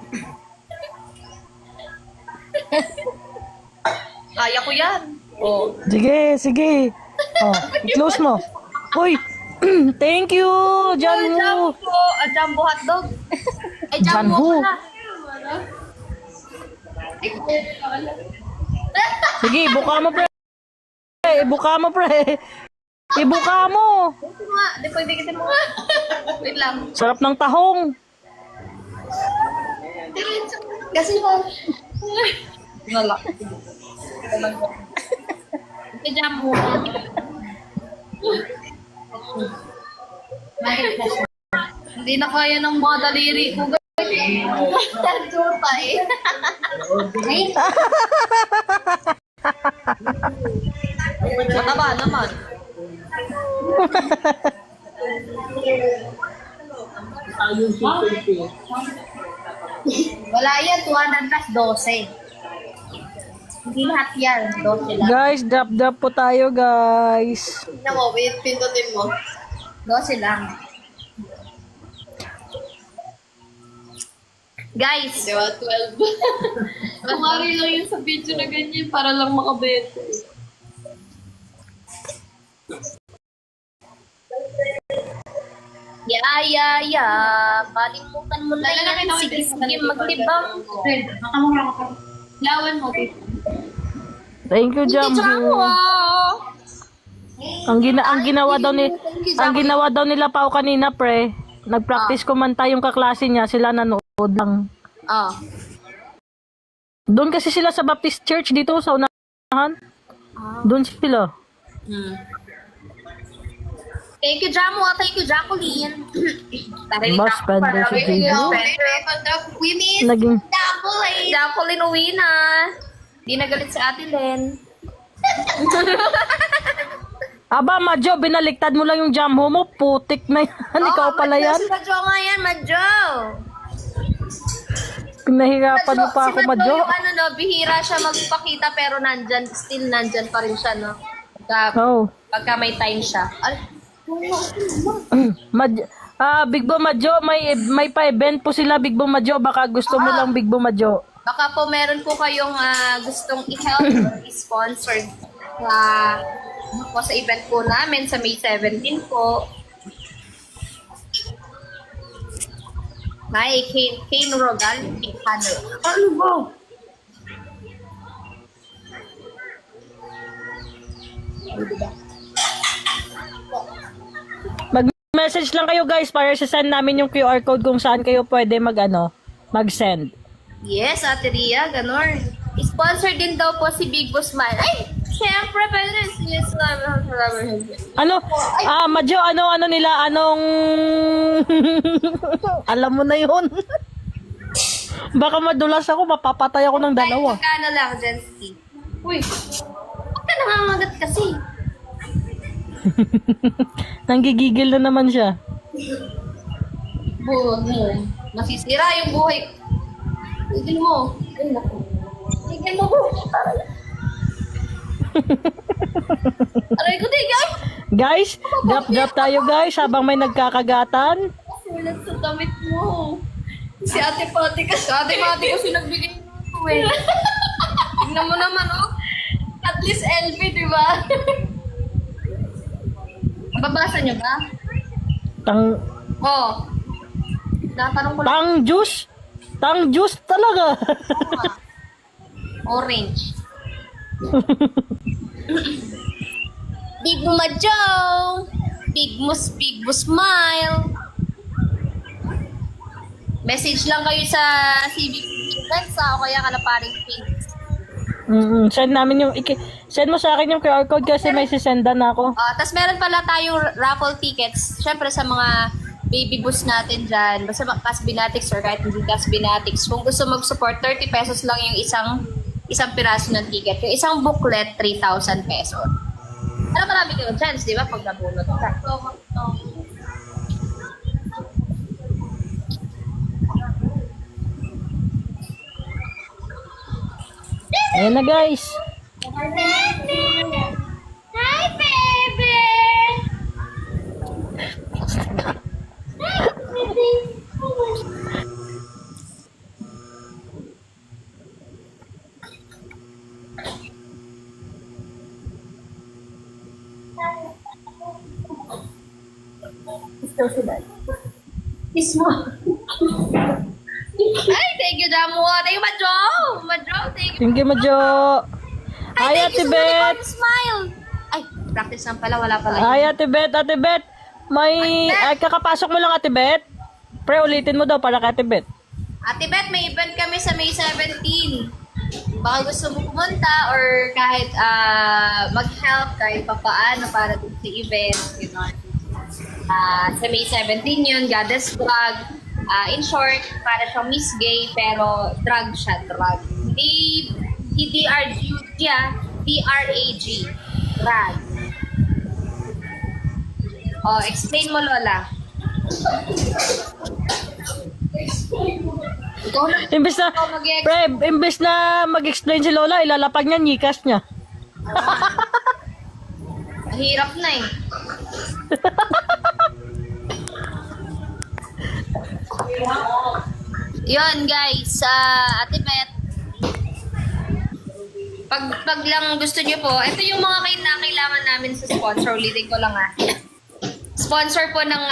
Kaya ko yan. Oh. Sige. Oh, i-close mo. Uy, thank you, Janhu. Jumbo hotdog. Ay, Janhu. jumbo pala. Sige, ibuka mo, pre. Ibuka mo, pre. Ibuka mo. Ito nga. Di pwede kita mo. Wait lang. Sarap ng tahong. Kasi mo. Nalak. Jumbo. Hindi na kaya ng mga daliri ko. Tagtupa eh. Mataba naman. Wala yan, 200 plus 12. Hindi lahat yan, 12 lang. Guys, drop po tayo, guys. Tingnan mo, pindutin mo. 12 lang. Guys, Di ba? 12. Kumari lang yun sa video na ganyan para lang makabenta. ya. Kalimutan mo na yan. Sige, maglibang. Lawan mo, tito. Thank you, Jambu. Ang ginawa daw nila Pao kanina, pre. Nag-practice kumanta yung kaklase niya, sila nanood lang. Oh. Doon kasi sila sa Baptist Church dito sa unahan. Doon sila. Thank you, Jamu. Thank you, Jacqueline. Tara, Mas spender si JJ. We miss Naging, Jacqueline. Jacqueline, uwi na. Di nagalit si Ate Len. aba, Madjo, binaliktad mo lang yung jamho mo. Putik na yan. Ikaw pala yan. Si Madjo nga yan, Madjo. Pinahirapan mo pa ako, si Madjo. yung ano, no, bihira siya magpakita pero still nandyan pa rin siya, no? Oh. Pagka may time siya. Big Bo Madjo, may pa-event po sila, Big Bo Madjo. Baka gusto mo lang, Big Bo Madjo. Baka po meron po kayong gustong i-help or i-sponsor po sa event po namin sa May 17 po. Hi, Kane Rogal, Hanner. Ano ba? Mag-message lang kayo guys para send namin yung QR code kung saan kayo pwede mag-send. Yes, Ate Ria, ganon. Sponsor din daw po si Big Boss Smile. Ay, syempre, pwede rin. Yes, Ano? Madjo, ano nila? Anong... Alam mo na yun. Baka madulas ako, mapapatay ako ng dalawa. Kahit magkano lang, Jensky. Uy, ba't ka nangangagat kasi? Nanggigigil na naman siya. Buwan mo. Masisira yung buhay. Tigil mo. Ay, naku. Tigil mo po. Aray ko, tigil! Guys, drop tayo guys habang may nagkakagatan. Sulat sa damit mo. Si Ate Pati kasi. Ate Pati kasi nagbigay mo eh. Tingnan mo naman, oh. At least LV, di ba? Babasa niyo ba? Oh. Natanong ko lang. Tang juice talaga. Orange. Big Madjo! Big Mo Smile! Message lang kayo sa CB Bensa o kaya Kalaparing Pins. Send mo sa akin yung QR code kasi may sisendan ako. Tapos meron pala tayong raffle tickets. Siyempre sa mga baby boost natin dyan. Basta Casbinatics or kahit hindi Casbinatics. Kung gusto mag-support, 30 pesos lang yung isang piraso ng ticket. Yung isang booklet, 3,000 pesos. Pero marami kayong chance, di ba? Pag nabunod ka. Ayan na guys. Hi, baby! Kiss mo. Ay, thank you, Jamu. Thank you, Madjo. Madjo, thank you. Thank you, Madjo. Hi, Ate Bet. Smile. Ay, practice lang pala. Wala pala. Hi, Ate Bet. Ate Bet. Kakapasok mo lang, Ate Bet. Pre, ulitin mo daw para kay Ate Bet. Ate Bet, may event kami sa May 17. Baka gusto mo pumunta or kahit mag-help kahit papaano para dun sa event. You know. Sa May 17 yun, Goddess Drag. In short, para siyang Miss Gay, pero drag siya, drag. Hindi D-R-G, D-R-A-G. Drag. Explain mo, Lola. Imbes na mag-explain si Lola, ilalapag niya, nyikas niya. Mahirap na eh. Yun guys, Ate Bet. Pag lang gusto niyo po, ito yung mga kailangan namin sa sponsor. Ulitin ko lang Sponsor po ng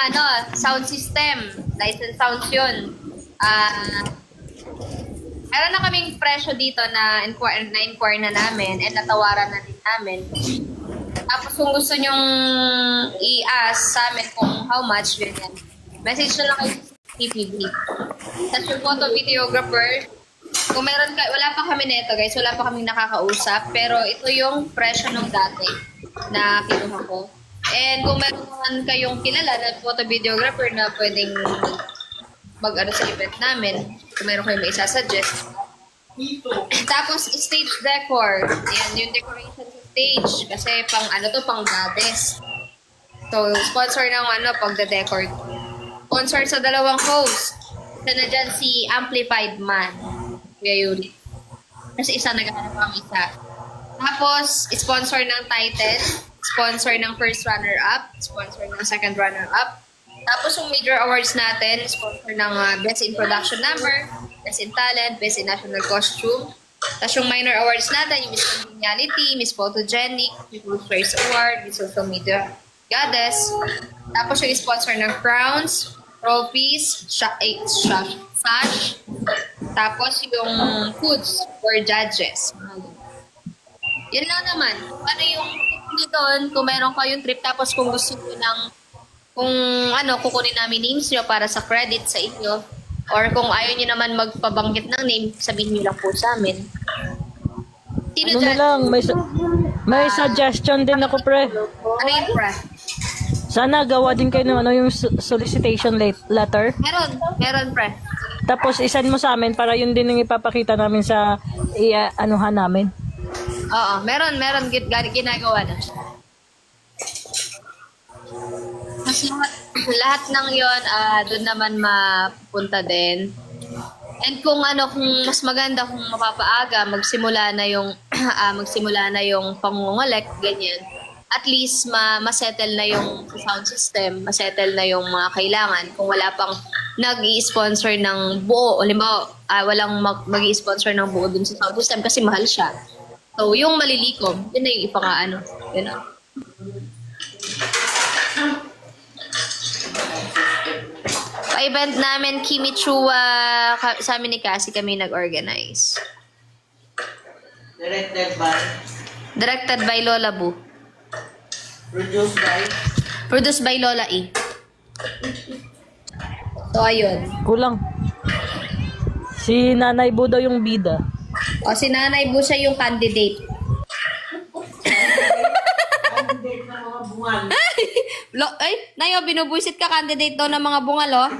sound system. License sounds yun. Meron na kaming presyo dito na inquire na namin and natawaran na din namin. Tapos kung gusto nyong i-ask sa amin kung how much, ganyan. Message na lang kayo sa TPV. Tapos yung photo videographer, kung meron wala pa kami nito guys, wala pa kaming nakakausap, pero ito yung presyo nung dati na kinuha ko. And kung meron naman kayong kilala na photo videographer na pwedeng mag-ano sa event namin, kung meron kayong may isasuggest. Tapos, stage decor. Yan, yung decoration sa stage. Kasi pang goddess. So, sponsor ng pagda-decor. Sponsor sa dalawang host. Isa na dyan si Amplified Man. Kuya Yuri. Kasi isa naghahanap ang isa. Tapos, sponsor ng title. Sponsor ng first runner-up. Sponsor ng second runner-up. Tapos yung major awards natin, sponsor ng Best in Production Number, Best in Talent, Best in National Costume. Tapos yung minor awards natin, yung Miss Congeniality, Miss Photogenic, People's Choice Award, Miss Social Media Goddess. Tapos yung sponsor ng crowns, trophies, sash. Tapos yung foods for judges. Yan lang naman. Ano yung tip nyo doon kung meron kayong trip tapos kung gusto nyo ng kukunin namin names nyo para sa credit sa inyo. Or kung ayaw nyo naman magpabanggit ng name, sabihin nyo lang po sa amin. Sino Ano na dyan? lang, may suggestion din ako, pre. Ano yung pre? Sana gawa din kayo ng yung solicitation letter. Meron pre. Tapos isend mo sa amin para yun din yung ipapakita namin sa anuhan namin. Oo, meron. Ginagawa na. Kasi lahat ng yon doon naman mapunta din. And kung mas maganda kung mapapaaga, magsimula na yung pangungulek, ganyan. At least masettle na yung sound system, masettle na yung mga kailangan. Kung wala pang nag-i-sponsor ng buo, halimbawa, walang mag-i-sponsor ng buo dun sa sound system kasi mahal siya. So, yung malilikom, yun na yung ipang-ano. Yun na. Pa-event namin, Kimichua, sa amin ni Cassie kami nag-organize. Directed by Lola Bu. Produced by Lola E. So, ayun. Kulang. Si Nanay Bu daw yung bida. O, si Nanay Bu siya yung candidate. Nayo, binubuisit ka, candidate daw ng mga bungal, oh.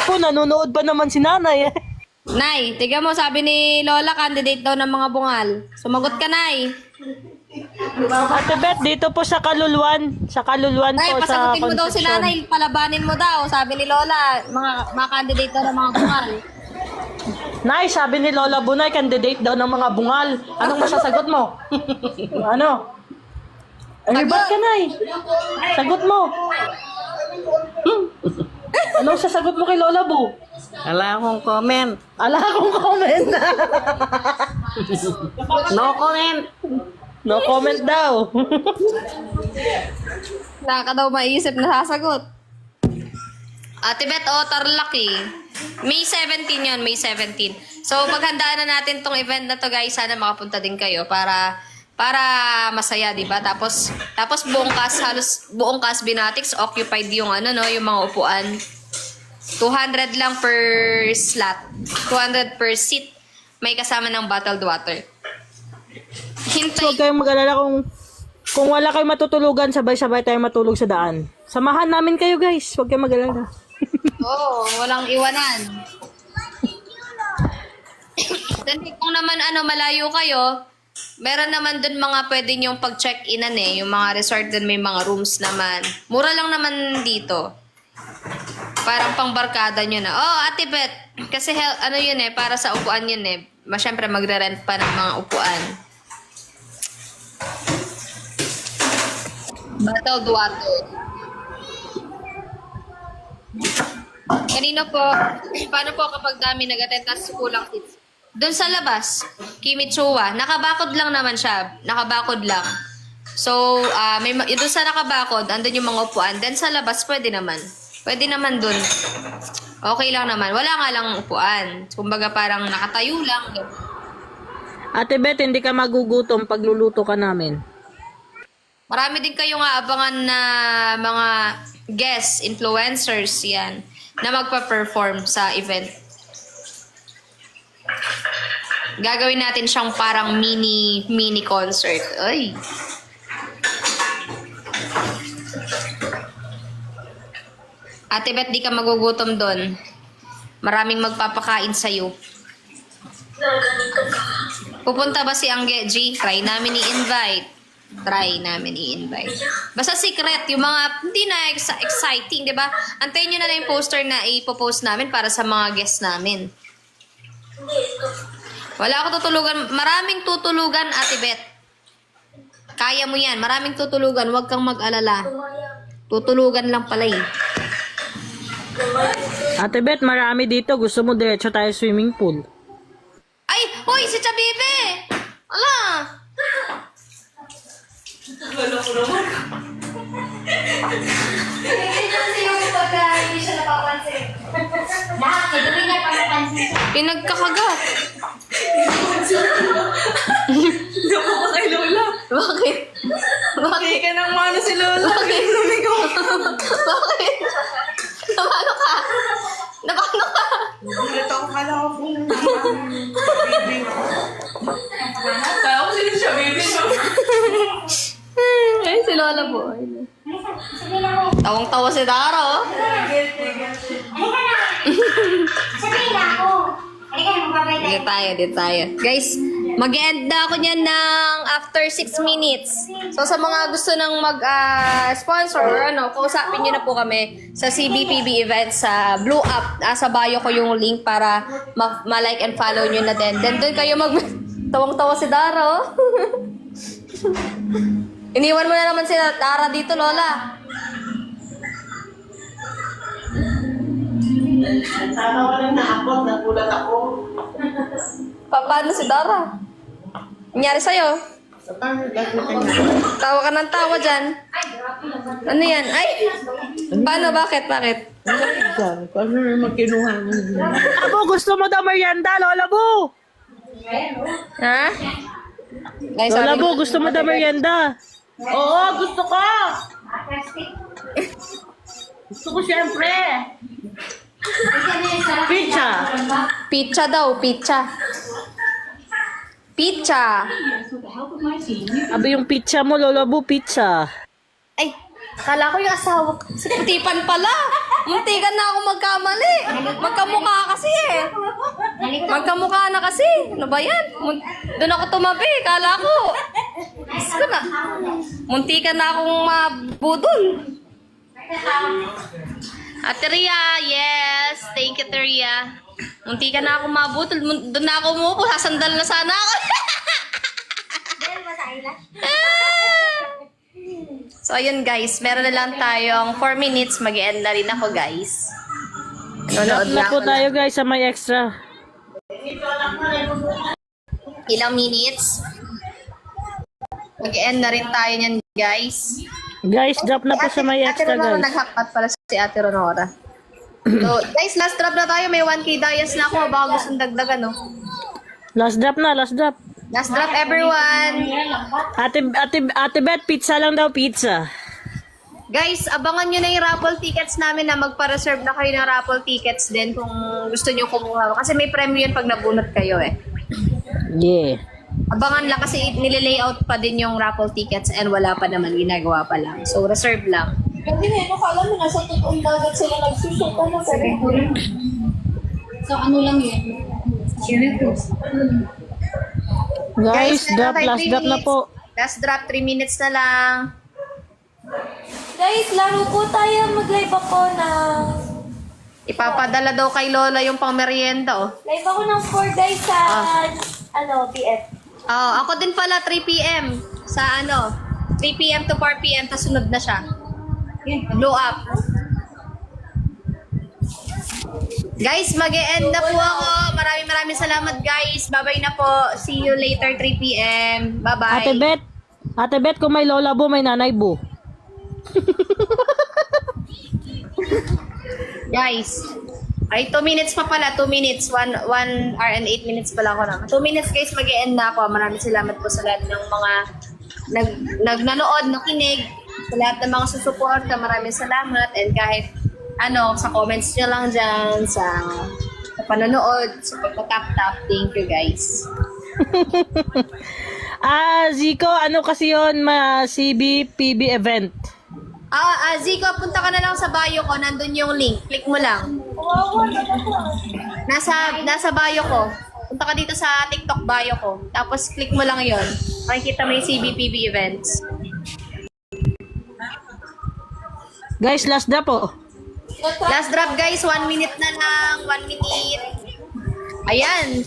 Po, nanonood ba naman si Nanay eh? Nay, tiga mo, sabi ni Lola, candidate daw ng mga bungal. Sumagot ka, Nay. Ate Beth, dito po sa Kaluluan. Sa Kaluluan Nay, po sa pasagutin mo daw si construction. Nanay, palabanin mo daw. Sabi ni Lola, mga candidate daw ng mga bungal. Nay, sabi ni Lola Bunay, candidate daw ng mga bungal. Anong masasagot mo? Ano? Ba't ka, Nay? Sagot mo. Anong sasagot mo kay Lola Bu? Wala akong comment. Ala akong comment. No comment. No comment daw. Wala ka daw maisip na sasagot. Ate Beth, Tarlac eh. May 17 yun, May 17. So, paghandaan na natin tong event na to, guys. Sana makapunta din kayo para masaya, di ba? Tapos buong cast Binatics occupied yung yung mga upuan. 200 lang per slot. 200 per seat. May kasama ng bottled water. So, huwag kayong mag-alala kung wala kayong matutulugan, sabay-sabay tayong matulog sa daan. Samahan namin kayo, guys. Huwag kayong mag-alala. Oo, walang iwanan. Then kung naman malayo kayo, meron naman dun mga pwede nyong pag-check-inan eh. Yung mga resort dun may mga rooms naman. Mura lang naman dito. Parang pangbarkada nyo na. Oh, Ate Beth, kasi yun eh, para sa upuan yun eh. Siyempre magre-rent pa ng mga upuan. Bottled water. Kanino po, paano po kapag dami nag-attend kasi kulang seats? Doon sa labas, Kimichua, nakabakod lang naman siya. Nakabakod lang. So, doon sa nakabakod, andun yung mga upuan. Then sa labas, pwede naman. Pwede naman doon. Okay lang naman. Wala nga lang upuan. Kumbaga parang nakatayo lang. Ate Beth, hindi ka magugutom pag luluto ka namin. Marami din kayong aabangan na mga guests, influencers yan, na magpa-perform sa event. Gagawin natin siyang parang mini concert. Ay. Ate Bet, di ka magugutom doon. Maraming magpapakain sa'yo. Pupunta ba si Angge G? Try namin i-invite. Basta secret, yung mga hindi na exciting, di ba? Antayin nyo na lang yung poster na ipopost namin para sa mga guests namin. Wala ako tutulugan. Maraming tutulugan, Ate Bet. Kaya mo yan. Maraming tutulugan. Huwag kang mag-alala. Tutulugan lang pala eh. Ate Bet, marami dito. Gusto mo diretso tayo swimming pool. Ay! Hoy! Si Chabibe! Ala! Pinagkakagat. Bakit? Bakit ka nang mano si Lola? Bakit? Bakit? Napano ka? Napano ka? Ito ako kala ko po. Kala ko sila siya, baby. Ay, si Lola po. Tawang-tawa si Dara, oh. Dito tayo. Guys, mag-end na ako niyan ng after 6 minutes. So, sa mga gusto nang mag-sponsor or ano, kausapin nyo na po kami sa CBPB event sa Blue App. Sa bio ko yung link para ma-like and follow nyo na din. Then, doon kayo tawang-tawa si Dara, oh. Iniwan mo na naman si Dara dito, Lola. Sana ko lang naakot, nagulat ako. Paano si Dara? Nangyari sa'yo? Tawa ka ng tawa dyan. Ano yan? Ay! Paano? Bakit? Paano naman kinuha mo? Abo, gusto mo daw merienda, Lola Bu? Ha? Ay, Lola sabi- Bu, gusto mo daw merienda? Oo, gusto ko! Gusto ko siyempre! Pizza. Pizza daw, pizza. Pizza. Abo yung pizza mo, Lola Bu, pizza. Ay, akala ko yung asawa ko. Tipan pala. Muntikan na ako magkamali. Magkamukha kasi eh. Magkamukha na kasi. Ano ba yan? Doon ako tumabi. Kala ko. Diyos ko na. Muntikan na akong mabudol. Ate Ria, yes. Thank you, Ate Ria. Muntikan na akong mabudol. Doon na ako umupo. Sasandal na sana ako. So, ayun guys. Meron na lang tayong 4 minutes. Mag-end na rin ako, guys. Nanonood Na po ako tayo guys sa may extra. ilang minutes. Mag-end na rin tayo niyan, guys. Guys, drop na po sa may Ate extra Ronora, guys. nag-hackpot pala si Ate Ronora. So, guys, last drop na tayo. May 1K dias na ako. Baka gustong dagdagan, no? Last drop na, last drop. Last drop, everyone. Ate Bet, pizza lang daw, pizza. Guys, abangan nyo na yung raffle tickets namin na magpa-reserve na kayo ng raffle tickets din kung gusto nyo kumuha. Kasi may premium yun pag nabunot kayo eh. Yeah. Abangan lang kasi nililayout pa din yung raffle tickets and wala pa naman, ginagawa pa lang. So, reserve lang. Kasi ngayon, akala mo nasa totoong dagat sila nagsusuka na sa So, ano lang yun? Guys, drop, meron tayo last 3 drop na minutes. po. Last drop, 3 minutes na lang. Guys, laro po tayo. Mag-live ako ng... Ipapadala daw kay Lola yung pang merienda, oh. Live ako ng 4 guys sa... PF. Oh, ako din pala 3 p.m. sa 3 p.m. to 4 p.m. tas sunod na siya. Blow up. Guys, mag-e-end na po ako. Maraming salamat, guys. Bye-bye na po. See you later 3 p.m. Bye-bye. Ate Bet, kung may Lola Bu, may Nanay Bu. Guys, ay 2 minutes pa pala. 2 minutes. 1 hour and 8 minutes pala ako naman. 2 minutes, guys. Mag-e-end na ako. Maraming salamat po sa lahat ng mga nanood, nakinig. Sa lahat ng mga susuporta. Maraming salamat. And kahit sa comments nyo lang dyan, sa panonood, sa pagpatap-tap. Thank you, guys. Zico, ano kasi yun, CBPB event? Zico, punta ka na lang sa bio ko. Nandun yung link. Click mo lang. Nasa bio ko. Punta ka dito sa TikTok bio ko. Tapos click mo lang yon. Makikita mo yung CBPB events. Guys, last na po. Last drop guys, 1 minute na lang. 1 minute. Ayan.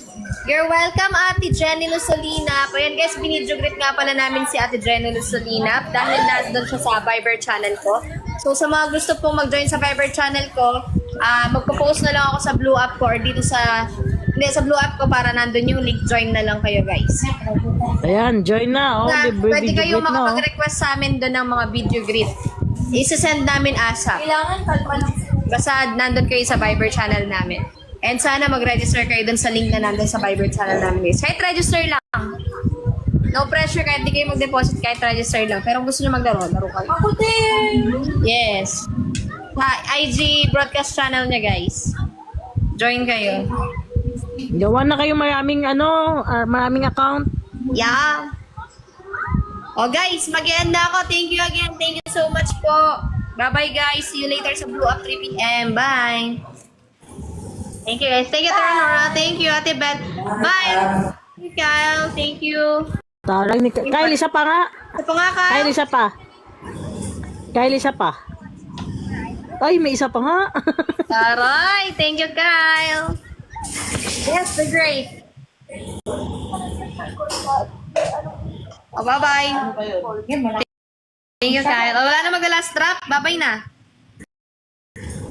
You're welcome, Ate Jenny Lusolina. Ayan guys, binidyo greet nga pala namin si Ate Jenny Lusolina dahil nandun siya sa Viber channel ko. So sa mga gusto pong mag-join sa Viber channel ko, magpo-post na lang ako sa Blue App ko or dito sa Blue App ko para nandun yung link. Join na lang kayo guys. Ayan, join na. Oh, Pwede kayong makapag-request sa amin doon ng mga video greet. Isa-send namin ASAP. Kailangan kalma lang. Basta nandun kayo sa Viber channel namin. And sana mag-register kayo dun sa link na nandun sa Viber channel namin guys. Kahit register lang. No pressure, kahit di kayo mag-deposit, kahit register lang. Pero kung gusto nyo maglaro, laro kayo. Ako din! Yes. Sa IG broadcast channel niya guys. Join kayo. Gawa na kayo maraming maraming account. Yeah. Oh guys, mag-end na ako. Thank you again. Thank you so much po. Bye-bye guys. See you later sa Blue Up 3 p.m. Bye. Thank you guys. Thank you, Nora. Thank you, Ate Beth. Bye. Thank you, Kyle. Thank you. Tarang ni Kyle, isa pa nga. Ito pa nga, Kyle. Kyle, isa pa. Kyle, isa pa. Ay, may isa pa nga. Taray. Thank you, Kyle. Yes, the great. Oh, bye-bye. Thank you, Kyle. Oh, wala na mag-last drop. Bye-bye na.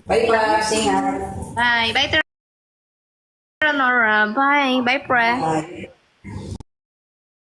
Bye-bye. Say hi. Bye. Bye, Nora. Bye. Bye, Pre. Bye.